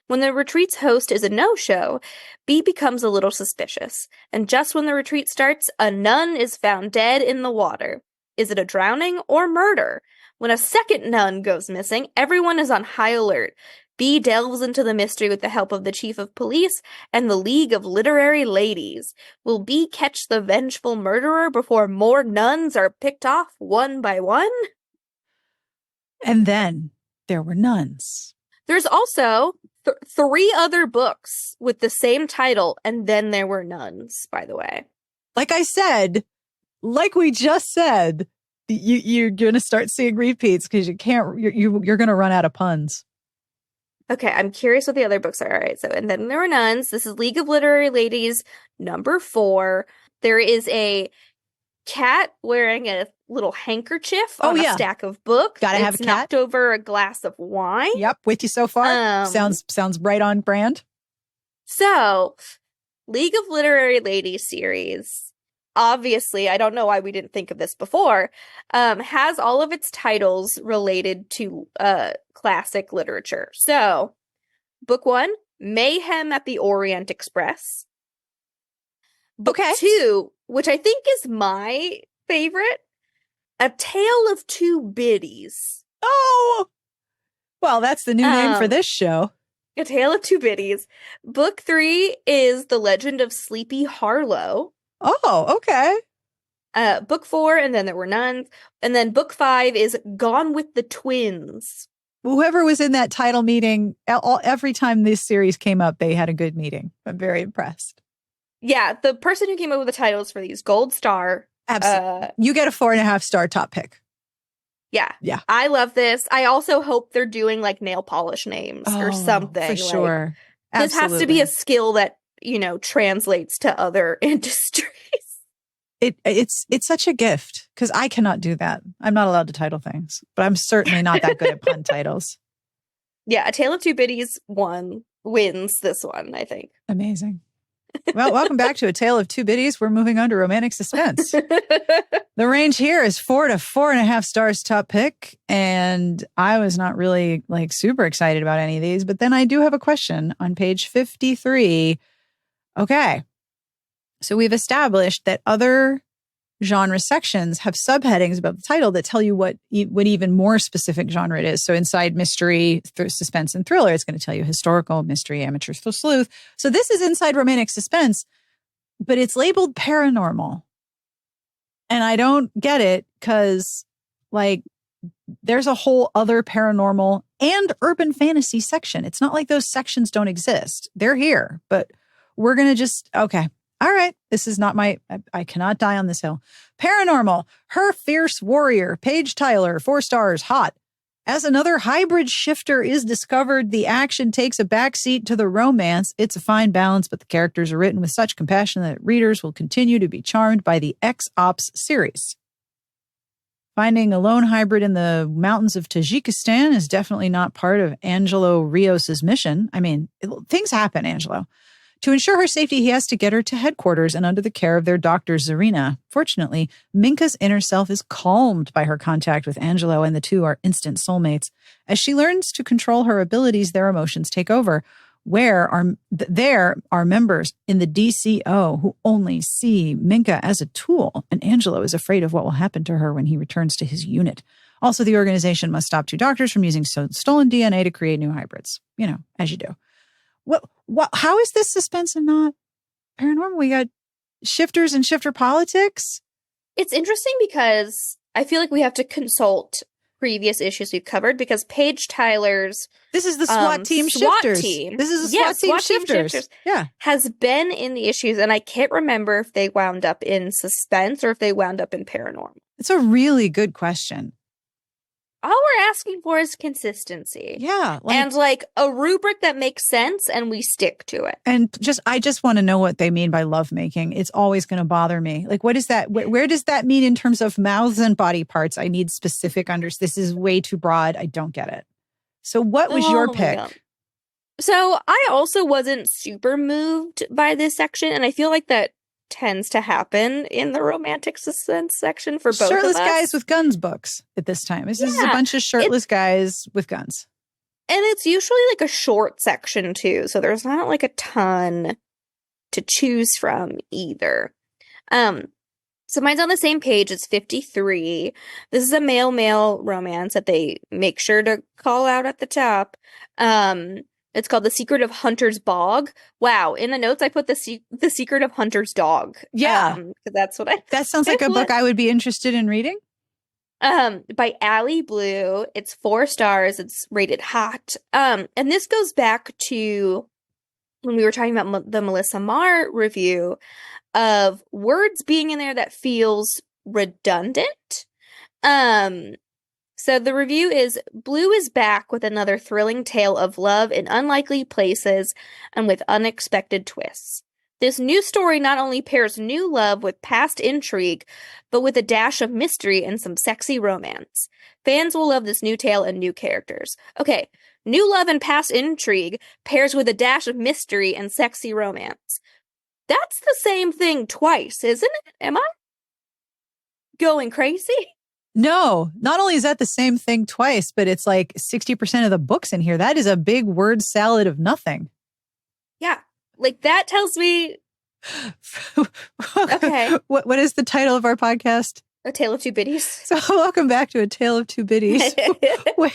When the retreat's host is a no-show, B becomes a little suspicious, and just when the retreat starts, a nun is found dead in the water. Is it a drowning or murder? When a second nun goes missing, everyone is on high alert. B delves into the mystery with the help of the chief of police and the League of Literary Ladies. Will B catch the vengeful murderer before more nuns are picked off one by one? And then there were nuns. There's also 3 other books with the same title, and then there were nuns, by the way. Like I said, like we just said, you're going to start seeing repeats because you're going to run out of puns. Okay, I'm curious what the other books are. All right, so and then there were nuns. This is League of Literary Ladies, number 4. There is a cat wearing a little handkerchief Oh, on a yeah. stack of books. Gotta have a It's cat. knocked over a glass of wine. Yep, with you so far. Sounds right on brand. So, League of Literary Ladies series, obviously, I don't know why we didn't think of this before, has all of its titles related to classic literature. So, book 1, Mayhem at the Orient Express. Book 2, which I think is my favorite, A Tale of Two Biddies. Oh! Well, that's the new name for this show. A Tale of Two Biddies. Book 3 is The Legend of Sleepy Harlow. Oh, okay. Book 4, and then there were nuns. And then book 5 is Gone with the Twins. Whoever was in that title meeting, every time this series came up, they had a good meeting. I'm very impressed. Yeah, the person who came up with the titles for these, gold star. Absolutely. You get a 4.5-star top pick. Yeah. Yeah. I love this. I also hope they're doing like nail polish names or something. For sure. This has to be a skill that, translates to other industries. It's such a gift because I cannot do that. I'm not allowed to title things, but I'm certainly not that good at pun titles. Yeah, A Tale of Two Biddies wins this one, I think. Amazing. Well, welcome back to A Tale of Two Biddies. We're moving on to romantic suspense. The range here is 4 to 4.5 stars top pick. And I was not really super excited about any of these, but then I do have a question on page 53. Okay. So we've established that other genre sections have subheadings above the title that tell you what even more specific genre it is. So inside mystery, suspense, and thriller, it's going to tell you historical, mystery, amateur, sleuth. So this is inside romantic suspense, but it's labeled paranormal. And I don't get it because there's a whole other paranormal and urban fantasy section. It's not like those sections don't exist. They're here, but we're going to okay. All right, this is not I cannot die on this hill. Paranormal, Her Fierce Warrior, Paige Tyler, 4 stars, hot. As another hybrid shifter is discovered, the action takes a backseat to the romance. It's a fine balance, but the characters are written with such compassion that readers will continue to be charmed by the X-Ops series. Finding a lone hybrid in the mountains of Tajikistan is definitely not part of Angelo Rios's mission. I mean, things happen, Angelo. To ensure her safety, he has to get her to headquarters and under the care of their doctor, Zarina. Fortunately, Minka's inner self is calmed by her contact with Angelo, and the two are instant soulmates. As she learns to control her abilities, their emotions take over. There are members in the DCO who only see Minka as a tool, and Angelo is afraid of what will happen to her when he returns to his unit. Also, the organization must stop 2 doctors from using stolen DNA to create new hybrids. As you do. How is this suspense and not paranormal? We got shifters and shifter politics. It's interesting because I feel like we have to consult previous issues we've covered because Paige Tyler's this is the SWAT team shifters. This is a SWAT team shifters. Yeah, has been in the issues, and I can't remember if they wound up in suspense or if they wound up in paranormal. It's a really good question. All we're asking for is consistency. Yeah. And a rubric that makes sense and we stick to it. And I just want to know what they mean by lovemaking. It's always going to bother me. What is that? Where does that mean in terms of mouths and body parts? I need specific This is way too broad. I don't get it. So what was your pick? So I also wasn't super moved by this section. And I feel like that tends to happen in the romantic suspense section for both shirtless of us. Guys with guns books at this time. This is a bunch of shirtless guys with guns. And it's usually a short section too, so there's not a ton to choose from either. So mine's on the same page. It's 53. This is a male-male romance that they make sure to call out at the top. It's called The Secret of Hunter's Bog. Wow. In the notes, I put The Secret of Hunter's Dog. Yeah. That's what That sounds like a book I would be interested in reading. By Allie Blue. It's 4 stars. It's rated hot. And this goes back to when we were talking about the Melissa Marr review of words being in there that feels redundant. So the review is, Blue is back with another thrilling tale of love in unlikely places and with unexpected twists. This new story not only pairs new love with past intrigue, but with a dash of mystery and some sexy romance. Fans will love this new tale and new characters. Okay, new love and past intrigue pairs with a dash of mystery and sexy romance. That's the same thing twice, isn't it? Am I going crazy? No, not only is that the same thing twice, but it's like 60% of the books in here. That is a big word salad of nothing. Yeah. Like, that tells me... Okay. What is the title of our podcast? A Tale of Two Biddies. So welcome back to A Tale of Two Biddies. Where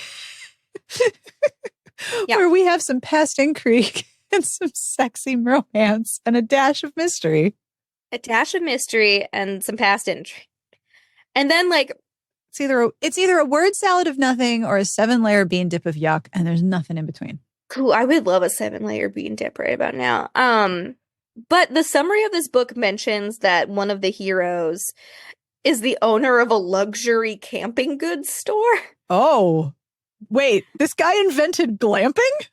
we have some past intrigue and some sexy romance and a dash of mystery. A dash of mystery and some past intrigue. And then, like... It's either a word salad of nothing or a 7-layer bean dip of yuck, and there's nothing in between. Cool. I would love a 7-layer bean dip right about now. But the summary of this book mentions that one of the heroes is the owner of a luxury camping goods store. Oh, wait, this guy invented glamping?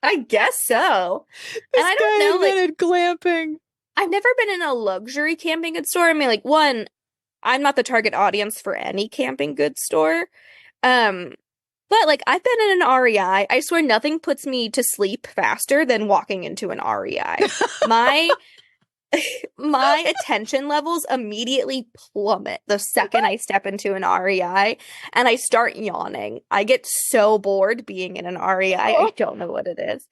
I guess so. This guy invented glamping. I've never been in a luxury camping goods store. I mean, like, one, I'm not the target audience for any camping goods store. But, like, I've been in an REI. I swear nothing puts me to sleep faster than walking into an REI. My attention levels immediately plummet the second I step into an REI, and I start yawning. I get so bored being in an REI. I don't know what it is.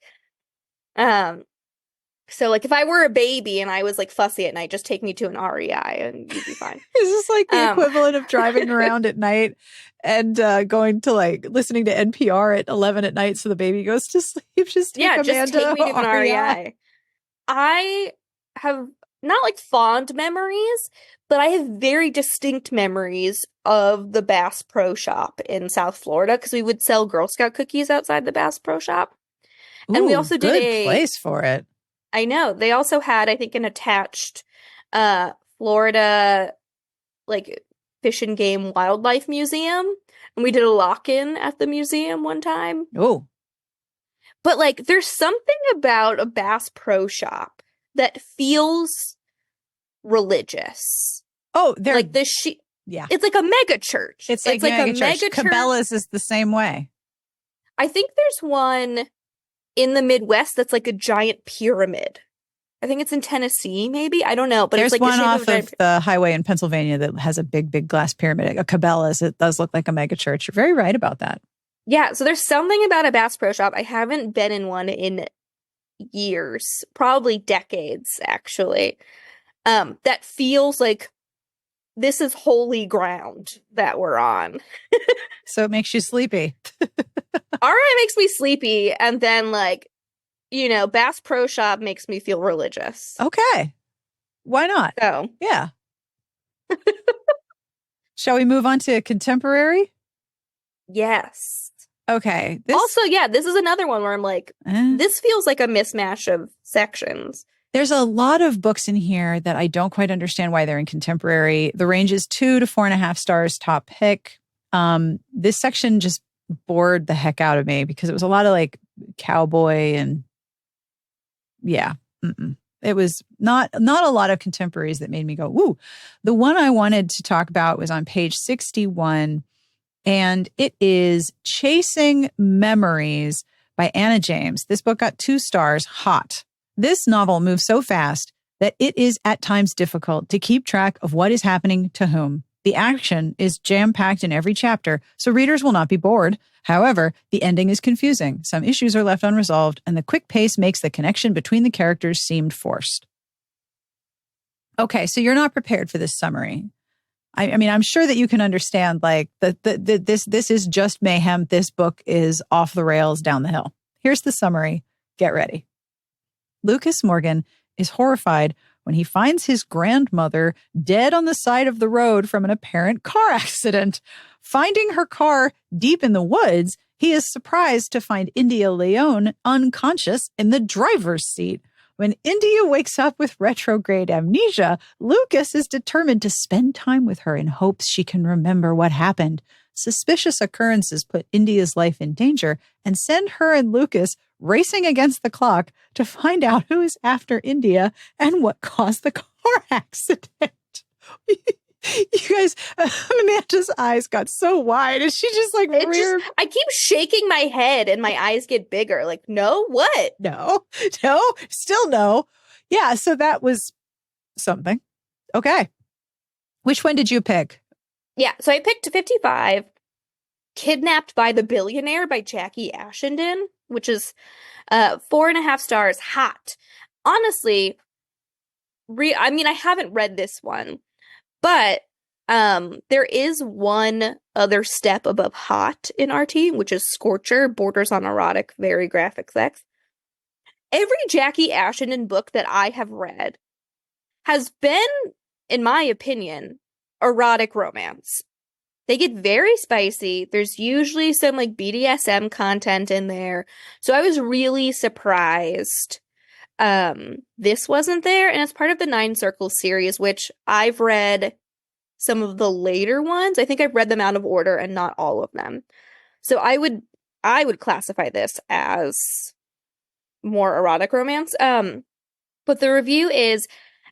So, like, if I were a baby and I was, like, fussy at night, just take me to an REI and you'd be fine. Is this like the equivalent of driving around at night and going to, like, listening to NPR at 11 at night so the baby goes to sleep? Just take me to an REI. I have not, like, fond memories, but I have very distinct memories of the Bass Pro Shop in South Florida because we would sell Girl Scout cookies outside the Bass Pro Shop. And we also did a place for it. I know. They also had, I think, an attached Florida, like, Fish and Game Wildlife Museum. And we did a lock-in at the museum one time. Oh. But, like, there's something about a Bass Pro Shop that feels religious. Oh, they're... Like, yeah. It's like a mega church. It's like a mega church. Cabela's is the same way. I think there's one in the Midwest that's like a giant pyramid. I think it's in Tennessee, maybe. I don't know. But there's it's like one off of the highway in Pennsylvania that has a big glass pyramid. A Cabela's. It does look like a mega church. You're very right about that. Yeah. So there's something about a Bass Pro Shop. I haven't been in one in years, probably decades, actually. That feels like this is holy ground that we're on. So it makes you sleepy. RI makes me sleepy, and then, like, you know, Bass Pro Shop makes me feel religious. Okay. Why not? So. Yeah. Shall we move on to contemporary? Yes. Okay. Also, yeah, this is another one where I'm like, this feels like a mismatch of sections. There's a lot of books in here that I don't quite understand why they're in contemporary. The range is 2 to 4.5 stars top pick. This section just bored the heck out of me because it was a lot of, like, cowboy and yeah. It was not a lot of contemporaries that made me go, ooh. The one I wanted to talk about was on page 61, and it is Chasing Memories by Anna James. This book got 2 stars, hot. This novel moves so fast that it is at times difficult to keep track of what is happening to whom. The action is jam-packed in every chapter, so readers will not be bored. However, the ending is confusing. Some issues are left unresolved, and the quick pace makes the connection between the characters seem forced. Okay, so you're not prepared for this summary. I mean, I'm sure that you can understand, like, this is just mayhem. This book is off the rails down the hill. Here's the summary. Get ready. Lucas Morgan is horrified when he finds his grandmother dead on the side of the road from an apparent car accident. Finding her car deep in the woods, he is surprised to find India Leone unconscious in the driver's seat. When India wakes up with retrograde amnesia, Lucas is determined to spend time with her in hopes she can remember what happened. Suspicious occurrences put India's life in danger and send her and Lucas racing against the clock to find out who is after India and what caused the car accident. You guys, Amanda's eyes got so wide and she just like reared. I keep shaking my head and my eyes get bigger. Like, no, what? No, still no. Yeah, so that was something. Okay. Which one did you pick? Yeah, so I picked 55, Kidnapped by the Billionaire by Jackie Ashendon, which is 4.5 stars, hot. Honestly, I haven't read this one, but there is one other step above hot in RT, which is Scorcher, borders on erotic, very graphic sex. Every Jackie Ashendon book that I have read has been, in my opinion, erotic romance. They get very spicy. There's usually some like BDSM content in there. So I was really surprised this wasn't there. And it's part of the Nine Circles series, which I've read some of the later ones. I think I've read them out of order and not all of them. So I would classify this as more erotic romance. But the review is,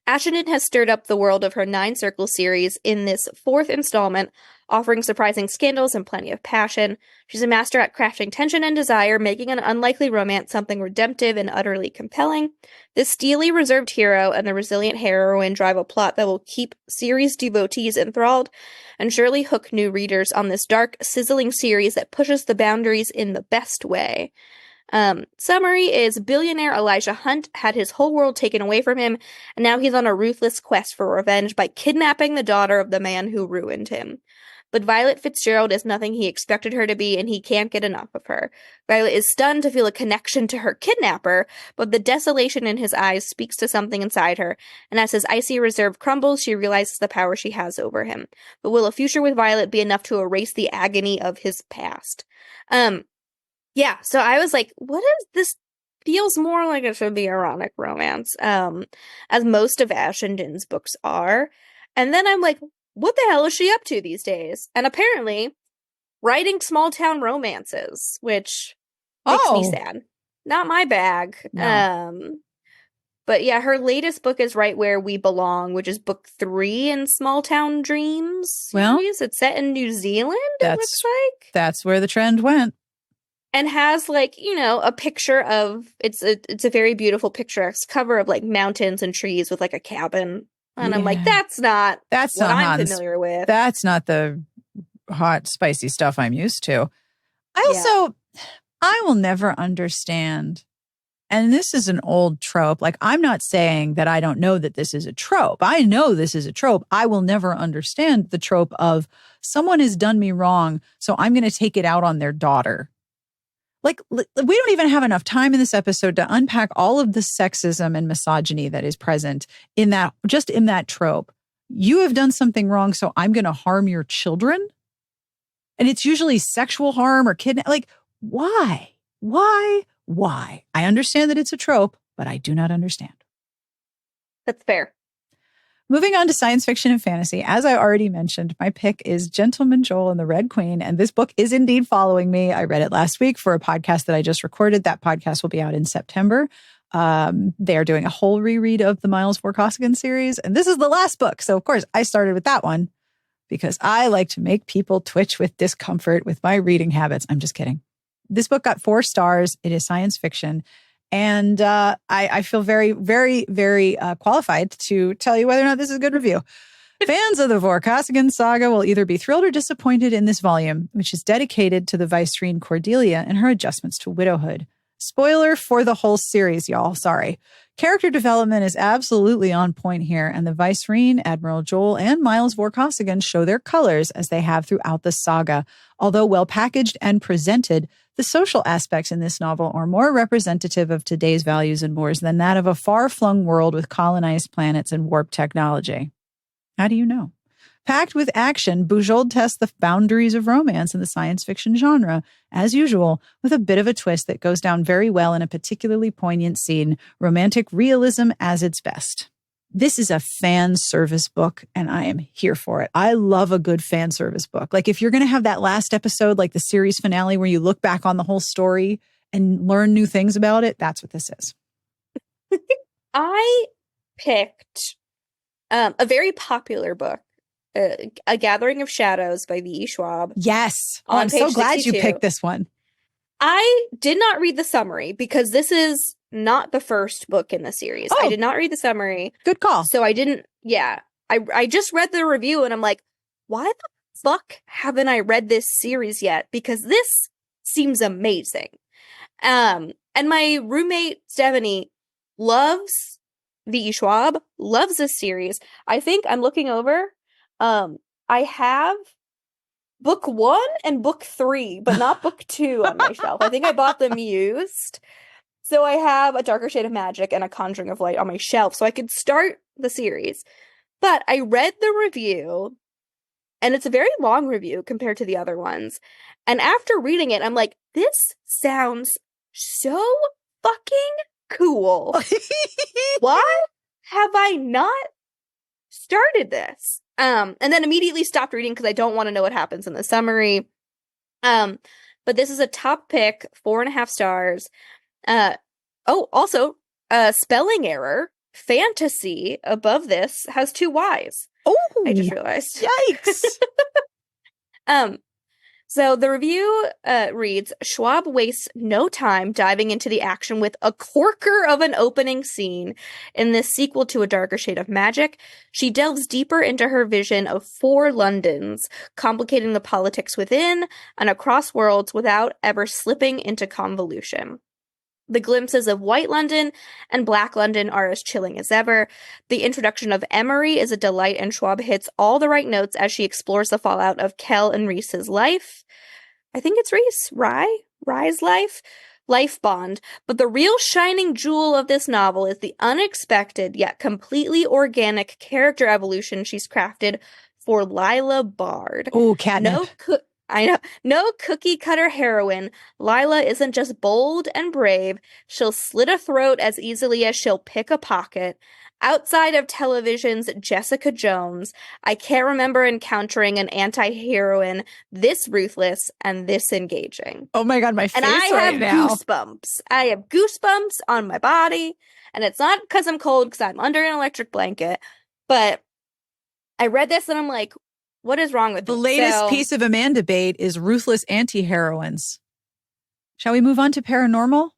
Ashendon has stirred up the world of her Nine Circles series in this 4th installment, offering surprising scandals and plenty of passion. She's a master at crafting tension and desire, making an unlikely romance something redemptive and utterly compelling. The steely, reserved hero and the resilient heroine drive a plot that will keep series devotees enthralled and surely hook new readers on this dark, sizzling series that pushes the boundaries in the best way. Summary is, billionaire Elijah Hunt had his whole world taken away from him, and now he's on a ruthless quest for revenge by kidnapping the daughter of the man who ruined him. But Violet Fitzgerald is nothing he expected her to be, and he can't get enough of her. Violet is stunned to feel a connection to her kidnapper, but the desolation in his eyes speaks to something inside her, and as his icy reserve crumbles, she realizes the power she has over him. But will a future with Violet be enough to erase the agony of his past? Yeah, so I was like, what is this? Feels more like it should be erotic romance, as most of Ashendon's books are. And then I'm like, what the hell is she up to these days? And apparently, writing small town romances, which makes me sad. Not my bag. No. But yeah, her latest book is Right Where We Belong, which is book 3 in Small Town Dreams series. Well, it's set in New Zealand, it looks like. That's where the trend went. And has like, a picture of, it's a very beautiful picturesque cover of like mountains and trees with like a cabin. And I'm like, that's not what I'm familiar with. That's not the hot, spicy stuff I'm used to. I will never understand. And this is an old trope. Like, I'm not saying that I don't know that this is a trope. I know this is a trope. I will never understand the trope of someone has done me wrong, so I'm going to take it out on their daughter. Like, we don't even have enough time in this episode to unpack all of the sexism and misogyny that is present in that trope. You have done something wrong, so I'm going to harm your children. And it's usually sexual harm or kidnap. Like, why? I understand that it's a trope, but I do not understand. That's fair. Moving on to science fiction and fantasy, as I already mentioned, my pick is Gentleman Joel and the Red Queen, and this book is indeed following me. I read it last week for a podcast that I just recorded. That podcast will be out in September. They are doing a whole reread of the Miles Vorkosigan series, and this is the last book. So, of course, I started with that one because I like to make people twitch with discomfort with my reading habits. I'm just kidding. This book got 4 stars. It is science fiction. And I feel very, very, very qualified to tell you whether or not this is a good review. Fans of the Vorkosigan saga will either be thrilled or disappointed in this volume, which is dedicated to the Vicereine Cordelia and her adjustments to widowhood. Spoiler for the whole series, y'all. Sorry. Character development is absolutely on point here, and the Vicereine, Admiral Joel, and Miles Vorkosigan show their colors as they have throughout the saga. Although well packaged and presented, the social aspects in this novel are more representative of today's values and mores than that of a far-flung world with colonized planets and warp technology. How do you know? Packed with action, Bujold tests the boundaries of romance in the science fiction genre, as usual, with a bit of a twist that goes down very well in a particularly poignant scene, romantic realism as its best. This is a fan service book, and I am here for it. I love a good fan service book. Like, if you're going to have that last episode, like the series finale, where you look back on the whole story and learn new things about it, that's what this is. I picked a very popular book, A Gathering of Shadows by V.E. Schwab. Yes. Oh, I'm so glad 62. you picked this one. I did not read the summary because this is not the first book in the series. Oh. I did not read the summary. Good call. So I didn't, yeah. I just read the review and I'm like, why the fuck haven't I read this series yet? Because this seems amazing. And my roommate, Stephanie, loves V.E. Schwab, loves this series. I think I'm looking over. I have book 1 and book 3, but not book 2 on my shelf. I think I bought them used. So I have A Darker Shade of Magic and A Conjuring of Light on my shelf, so I could start the series. But I read the review, and it's a very long review compared to the other ones. And after reading it, I'm like, this sounds so fucking cool. Why have I not started this? And then immediately stopped reading because I don't want to know what happens in the summary. But this is a top pick, 4.5 stars. Also, spelling error. Fantasy above this has 2 Y's. Oh, I just realized. Yikes. So the review reads, Schwab wastes no time diving into the action with a corker of an opening scene. In this sequel to A Darker Shade of Magic, she delves deeper into her vision of 4 Londons, complicating the politics within and across worlds without ever slipping into convolution. The glimpses of White London and Black London are as chilling as ever. The introduction of Emery is a delight, and Schwab hits all the right notes as she explores the fallout of Kel and Rhys's life. I think it's Rye's life bond. But the real shining jewel of this novel is the unexpected yet completely organic character evolution she's crafted for Lila Bard. Oh, catnip. I know. No cookie-cutter heroine. Lila isn't just bold and brave. She'll slit a throat as easily as she'll pick a pocket. Outside of television's Jessica Jones, I can't remember encountering an anti-heroine this ruthless and this engaging. Oh my God, my face and I right have now. goosebumps. I have goosebumps on my body. And it's not because I'm cold, because I'm under an electric blanket. But I read this and I'm like, what is wrong with the latest piece of Amanda bait is ruthless anti-heroines. Shall we move on to paranormal?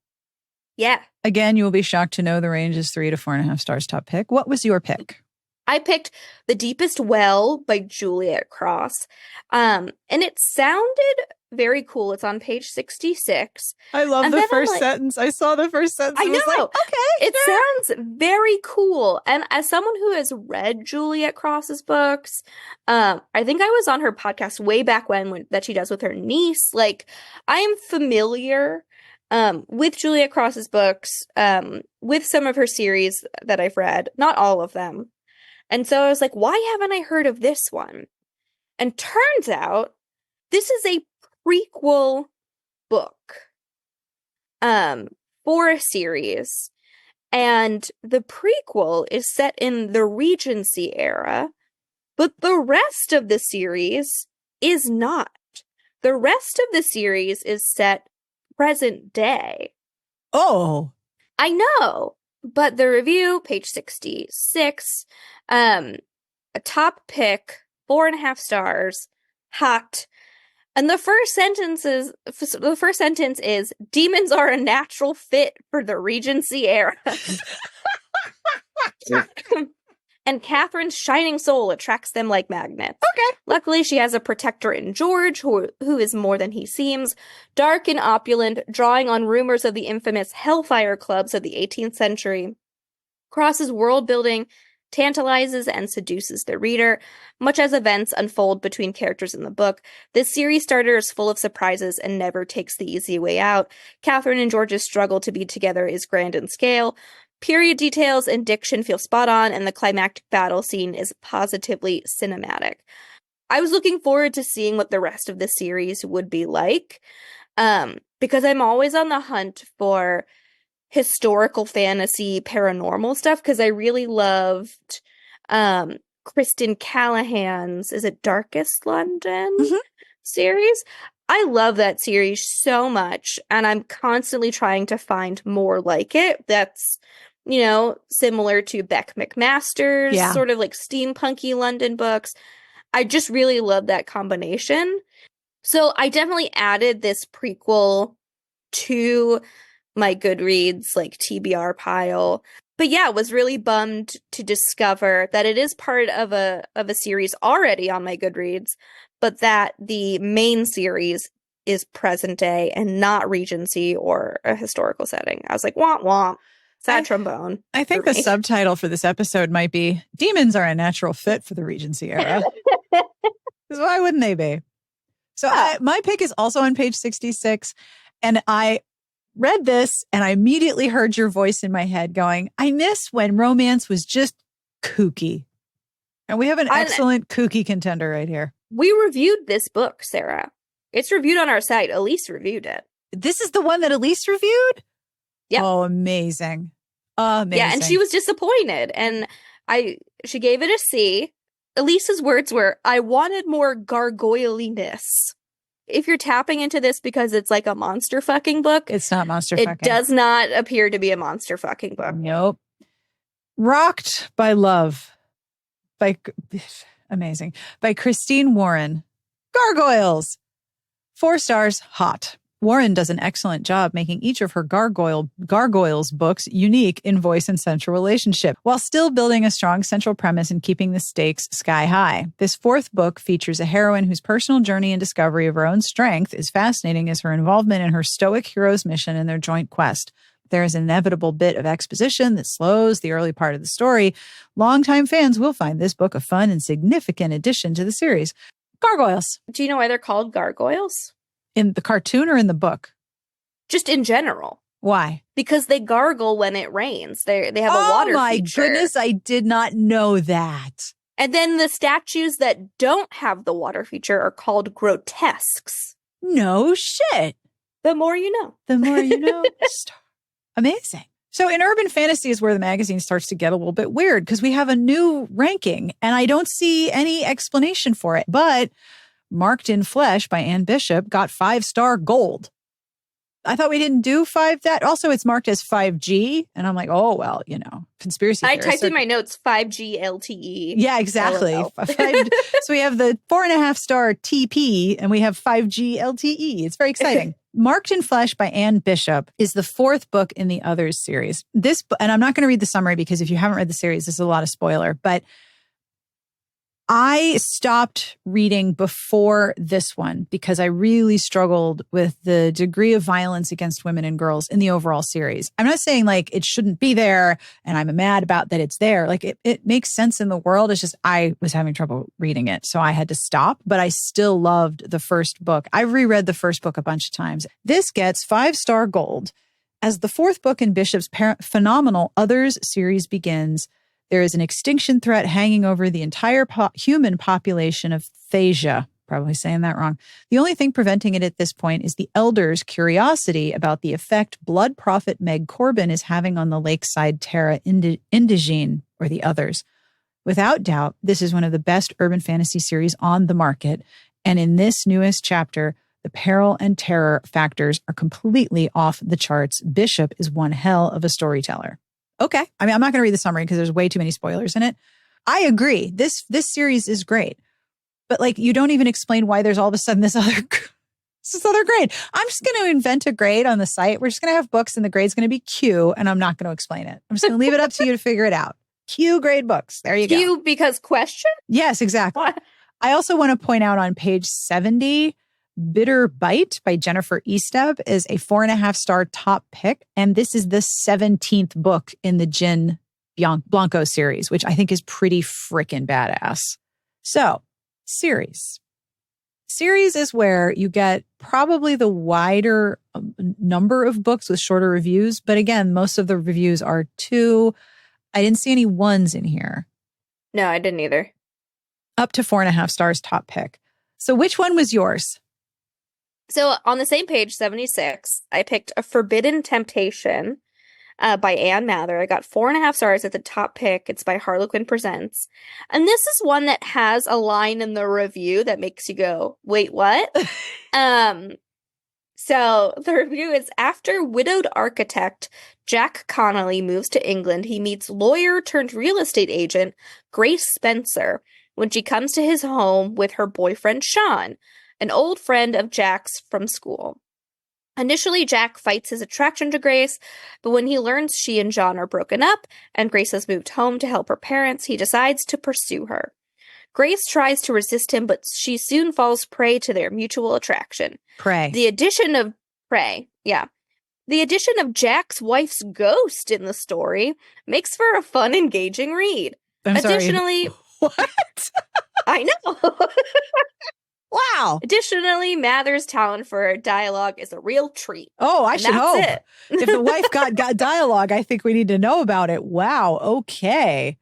Yeah. Again, you will be shocked to know the range is 3 to 4.5 stars top pick. What was your pick? I picked The Deepest Well by Juliet Cross. And it sounded very cool. It's on page 66. I love the first sentence. I saw the first sentence. I know. Was like, okay. It sounds very cool. And as someone who has read Juliet Cross's books, I think I was on her podcast way back when that she does with her niece. Like, I am familiar with Juliet Cross's books, with some of her series that I've read, not all of them. And so I was like, why haven't I heard of this one? And turns out this is a prequel book for a series. And the prequel is set in the Regency era, but the rest of the series is not. The rest of the series is set present day. Oh. I know. But the review, page 66, a top pick, 4.5 stars, hot. And the first sentence is, demons are a natural fit for the Regency era. And Catherine's shining soul attracts them like magnets. Okay. Luckily, she has a protector in George, who is more than he seems, dark and opulent, drawing on rumors of the infamous Hellfire clubs of the 18th century. Cross's world building tantalizes and seduces the reader. Much as events unfold between characters in the book, this series starter is full of surprises and never takes the easy way out. Catherine and George's struggle to be together is grand in scale. Period details and diction feel spot on, and the climactic battle scene is positively cinematic. I was looking forward to seeing what the rest of the series would be like, because I'm always on the hunt for historical fantasy paranormal stuff, because I really loved Kristen Callahan's, is it Darkest London series? I love that series so much, and I'm constantly trying to find more like it. That's, similar to Beck McMaster's Yeah. sort of like steampunky London books. I just really love that combination. So I definitely added this prequel to my Goodreads like TBR pile. But yeah, was really bummed to discover that it is part of a series already on my Goodreads, but that the main series is present day and not Regency or a historical setting. I was like, womp womp. Sad trombone. I think the subtitle for this episode might be Demons Are a Natural Fit for the Regency Era. Because why wouldn't they be? So my pick is also on page 66. And I read this and I immediately heard your voice in my head going, I miss when romance was just kooky. And we have an excellent kooky contender right here. We reviewed this book, Sarah. It's reviewed on our site. Elise reviewed it. This is the one that Elise reviewed? Yeah. Oh, amazing. Amazing. Yeah, and she was disappointed. And she gave it a C. Elise's words were, I wanted more gargoyliness. If you're tapping into this because it's like a monster fucking book, it's not monster fucking. It does not appear to be a monster fucking book. Nope. Rocked by Love amazing. By Christine Warren. Gargoyles. 4 stars, hot. Warren does an excellent job making each of her Gargoyles books unique in voice and central relationship, while still building a strong central premise and keeping the stakes sky high. This 4th book features a heroine whose personal journey and discovery of her own strength is fascinating as her involvement in her stoic hero's mission and their joint quest. There is an inevitable bit of exposition that slows the early part of the story. Longtime fans will find this book a fun and significant addition to the series. Gargoyles. Do you know why they're called gargoyles? In the cartoon or in the book? Just in general. Why? Because they gargle when it rains. They have a water feature. Oh my goodness, I did not know that. And then the statues that don't have the water feature are called grotesques. No shit. The more you know. The more you know. Amazing. So in urban fantasy is where the magazine starts to get a little bit weird because we have a new ranking and I don't see any explanation for it. But Marked in Flesh by Anne Bishop got 5-star gold. I thought we didn't do 5 that. Also, it's marked as 5G. And I'm like, oh, well, conspiracy theorists. I typed in my notes 5G LTE. Yeah, exactly. So we have the 4.5-star TP and we have 5G LTE. It's very exciting. Marked in Flesh by Anne Bishop is the 4th book in the Others series. And I'm not going to read the summary because if you haven't read the series, this is a lot of spoiler. But I stopped reading before this one because I really struggled with the degree of violence against women and girls in the overall series. I'm not saying like it shouldn't be there and I'm mad about that it's there. Like it makes sense in the world. It's just I was having trouble reading it. So I had to stop, but I still loved the first book. I've reread the first book a bunch of times. This gets 5-star gold. As the 4th book in Bishop's phenomenal Others series begins, there is an extinction threat hanging over the entire human population of Thasia. Probably saying that wrong. The only thing preventing it at this point is the elders' curiosity about the effect blood prophet Meg Corbin is having on the lakeside terra indigene, or the Others. Without doubt, this is one of the best urban fantasy series on the market. And in this newest chapter, the peril and terror factors are completely off the charts. Bishop is one hell of a storyteller. Okay. I mean, I'm not going to read the summary because there's way too many spoilers in it. I agree. This series is great. But like, you don't even explain why there's all of a sudden this other grade. I'm just going to invent a grade on the site. We're just going to have books and the grade's going to be Q and I'm not going to explain it. I'm just going to leave it up to you to figure it out. Q grade books. There you go. Q because question? Yes, exactly. What? I also want to point out on page 70, Bitter Bite by Jennifer Esteb is a 4.5-star top pick. And this is the 17th book in the Gin Blanco series, which I think is pretty freaking badass. So, series. Series is where you get probably the wider number of books with shorter reviews. But again, most of the reviews are 2. I didn't see any 1s in here. No, I didn't either. Up to 4.5 stars top pick. So which one was yours? So on the same page, 76, I picked A Forbidden Temptation by Ann Mather. I got 4.5 stars at the top pick. It's by Harlequin Presents. And this is one that has a line in the review that makes you go, wait, what? So the review is, after widowed architect Jack Connolly moves to England, he meets lawyer turned real estate agent Grace Spencer when she comes to his home with her boyfriend Sean, an old friend of Jack's from school. Initially, Jack fights his attraction to Grace, but when he learns she and John are broken up and Grace has moved home to help her parents, he decides to pursue her. Grace tries to resist him, but she soon falls prey to their mutual attraction. The addition of Jack's wife's ghost in the story makes for a fun, engaging read. Additionally, what? I know. Wow. Additionally, Mather's talent for dialogue is a real treat. Oh, I should hope. If the wife got dialogue, I think we need to know about it. Wow. Okay.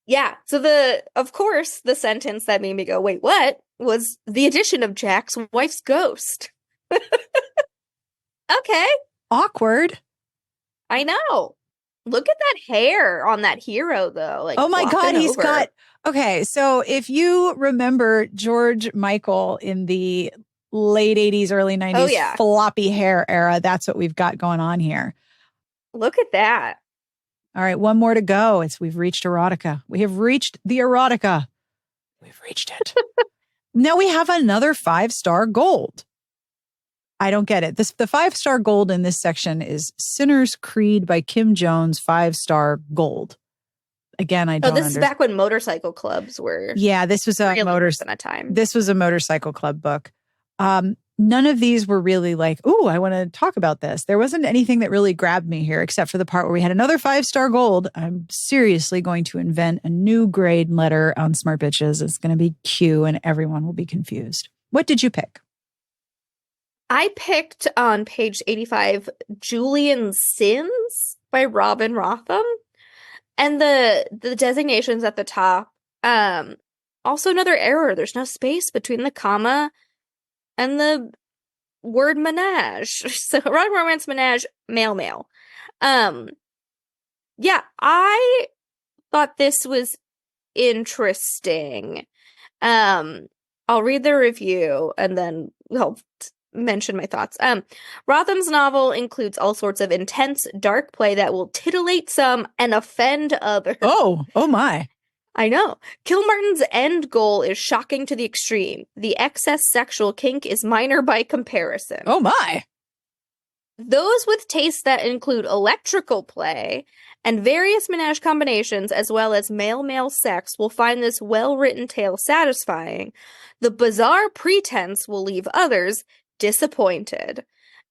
Yeah. So of course, the sentence that made me go, wait, what? Was the addition of Jack's wife's ghost. Okay. Awkward. I know. Look at that hair on that hero, though. Like, oh my God, he's over. got. Okay, so if you remember George Michael in the late 80s, early 90s floppy hair era, that's what we've got going on here. Look at that. All right, one more to go. We've reached erotica. We have reached the erotica. We've reached it. Now we have another 5-star gold. I don't get it. The 5-star gold in this section is Sinner's Creed by Kim Jones, 5-star gold. Again, I don't understand. Is back when motorcycle clubs were. Yeah, this was a This was a motorcycle club book. None of these were really like, ooh, I want to talk about this. There wasn't anything that really grabbed me here, except for the part where we had another 5-star gold. I'm seriously going to invent a new grade letter on Smart Bitches. It's going to be Q, and everyone will be confused. What did you pick? I picked on page 85, Julian's Sins by Robin Rotham. And the designations at the top, also another error. There's no space between the comma and the word menage. So erotic romance menage, male. Yeah, I thought this was interesting. I'll read the review and then I'll mention my thoughts. Rotham's novel includes all sorts of intense, dark play that will titillate some and offend others. Oh my. I know. Kilmartin's end goal is shocking to the extreme. The excess sexual kink is minor by comparison. Oh my. Those with tastes that include electrical play and various menage combinations, as well as male-male sex, will find this well-written tale satisfying. The bizarre pretense will leave others disappointed.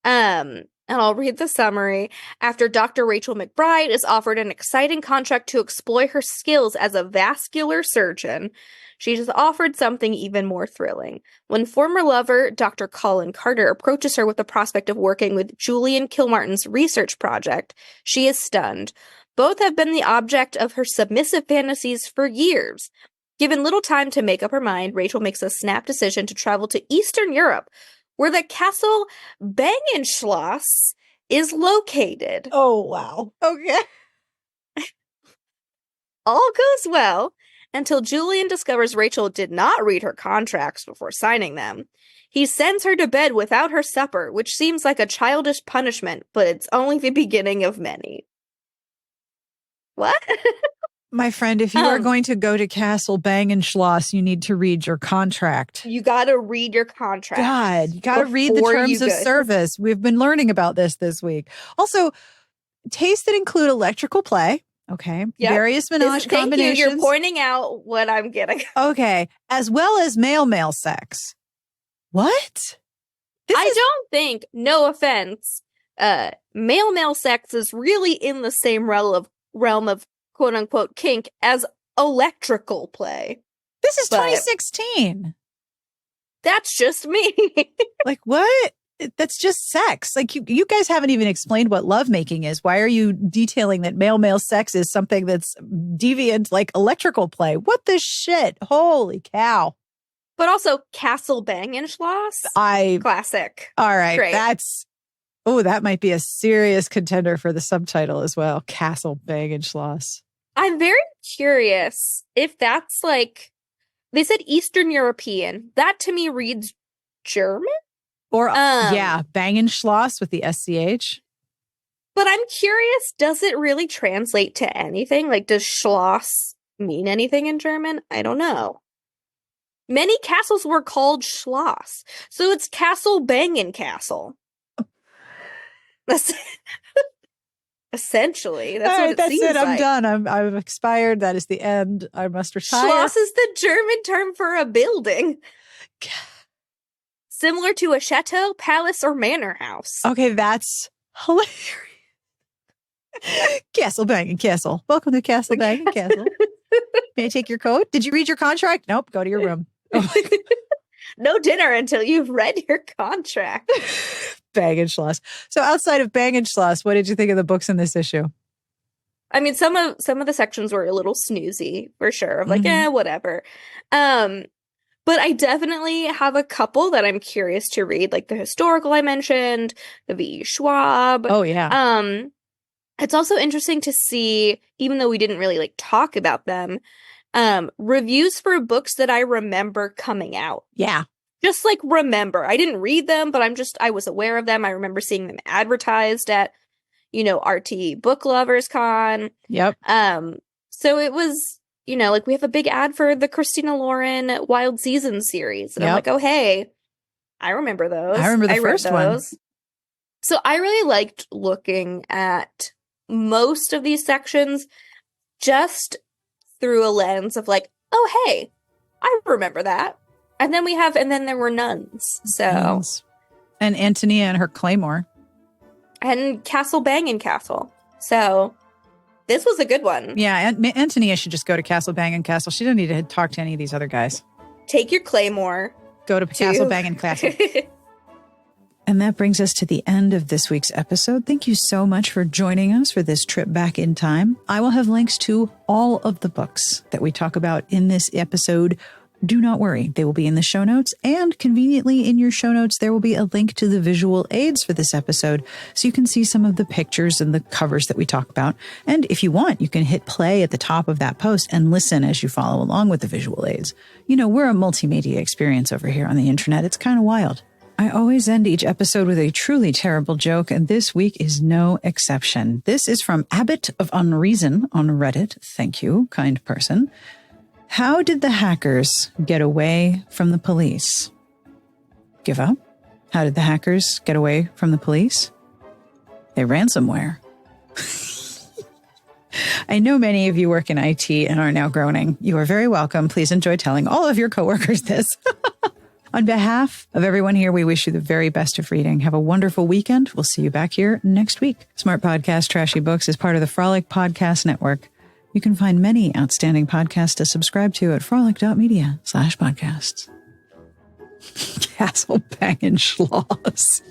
And I'll read the summary. After Dr. Rachel McBride is offered an exciting contract to exploit her skills as a vascular surgeon, she is offered something even more thrilling. When former lover, Dr. Colin Carter, approaches her with the prospect of working with Julian Kilmartin's research project, she is stunned. Both have been the object of her submissive fantasies for years. Given little time to make up her mind, Rachel makes a snap decision to travel to Eastern Europe, where the Castle Bangenschloss is located. Oh, wow. Okay. All goes well until Julian discovers Rachel did not read her contracts before signing them. He sends her to bed without her supper, which seems like a childish punishment, but it's only the beginning of many. What? My friend, if you are going to go to Castle Bangenschloss, you need to read your contract. You got to read your contract. God, you got to read the terms of service. We've been learning about this week. Also, tastes that include electrical play. Okay. Yep. Various menage combinations. Thank you. You're pointing out what I'm getting. Okay. As well as male male-male sex. What? I don't think, no offense, male-male sex is really in the same realm of quote unquote kink as electrical play. This is 2016. That's just me. Like, what? That's just sex. Like, you guys haven't even explained what lovemaking is. Why are you detailing that male sex is something that's deviant like electrical play? What the shit? Holy cow. But also Castle Bangenschloss. Classic. All right. Great. Oh, that might be a serious contender for the subtitle as well. Castle Bang and Schloss. I'm very curious if that's like, they said Eastern European. That to me reads German? Or, yeah, Bang and Schloss with the SCH. But I'm curious, does it really translate to anything? Like, does Schloss mean anything in German? I don't know. Many castles were called Schloss. So it's Castle Bangin' Castle. Essentially, that's what it seems like. That's it. I'm done. I've expired. That is the end. I must retire. Schloss is the German term for a building. Similar to a chateau, palace, or manor house. Okay, that's hilarious. Castle Bangin' Castle. Welcome to Castle Bangin' Castle. May I take your coat? Did you read your contract? Nope. Go to your room. Oh no dinner until you've read your contract. Bang and Schloss. So outside of Bang and Schloss, what did you think of the books in this issue? I mean, some of the sections were a little snoozy for sure. Of like, whatever. But I definitely have a couple that I'm curious to read, like the historical I mentioned, the V.E. Schwab. Oh yeah. It's also interesting to see, even though we didn't really like talk about them, reviews for books that I remember coming out. Yeah. Just like remember. I didn't read them, but I was aware of them. I remember seeing them advertised at, RT Book Lovers Con. Yep. So it was, like we have a big ad for the Christina Lauren Wild Seasons series. And I'm like, oh, hey, I remember those. I remember the first one. So I really liked looking at most of these sections just through a lens of like, oh, hey, I remember that. And then there were nuns. So, and Antonia and her claymore. And Castle Bangin' Castle. So this was a good one. Yeah, Antonia should just go to Castle Bangin' Castle. She doesn't need to talk to any of these other guys. Take your claymore. Go to Castle Bangin' Castle. And that brings us to the end of this week's episode. Thank you so much for joining us for this trip back in time. I will have links to all of the books that we talk about in this episode. Do not worry, they will be in the show notes, and conveniently in your show notes, there will be a link to the visual aids for this episode, so you can see some of the pictures and the covers that we talk about. And if you want, you can hit play at the top of that post and listen as you follow along with the visual aids. We're a multimedia experience over here on the internet. It's kind of wild. I always end each episode with a truly terrible joke, and this week is no exception. This is from Abbott of Unreason on Reddit. Thank you, kind person. How did the hackers get away from the police? Give up? How did the hackers get away from the police? They ransomware. I know many of you work in IT and are now groaning. You are very welcome. Please enjoy telling all of your coworkers this. On behalf of everyone here, we wish you the very best of reading. Have a wonderful weekend. We'll see you back here next week. Smart Podcast Trashy Books is part of the Frolic Podcast Network. You can find many outstanding podcasts to subscribe to at frolic.media/podcasts. Castle Bangin' Schloss.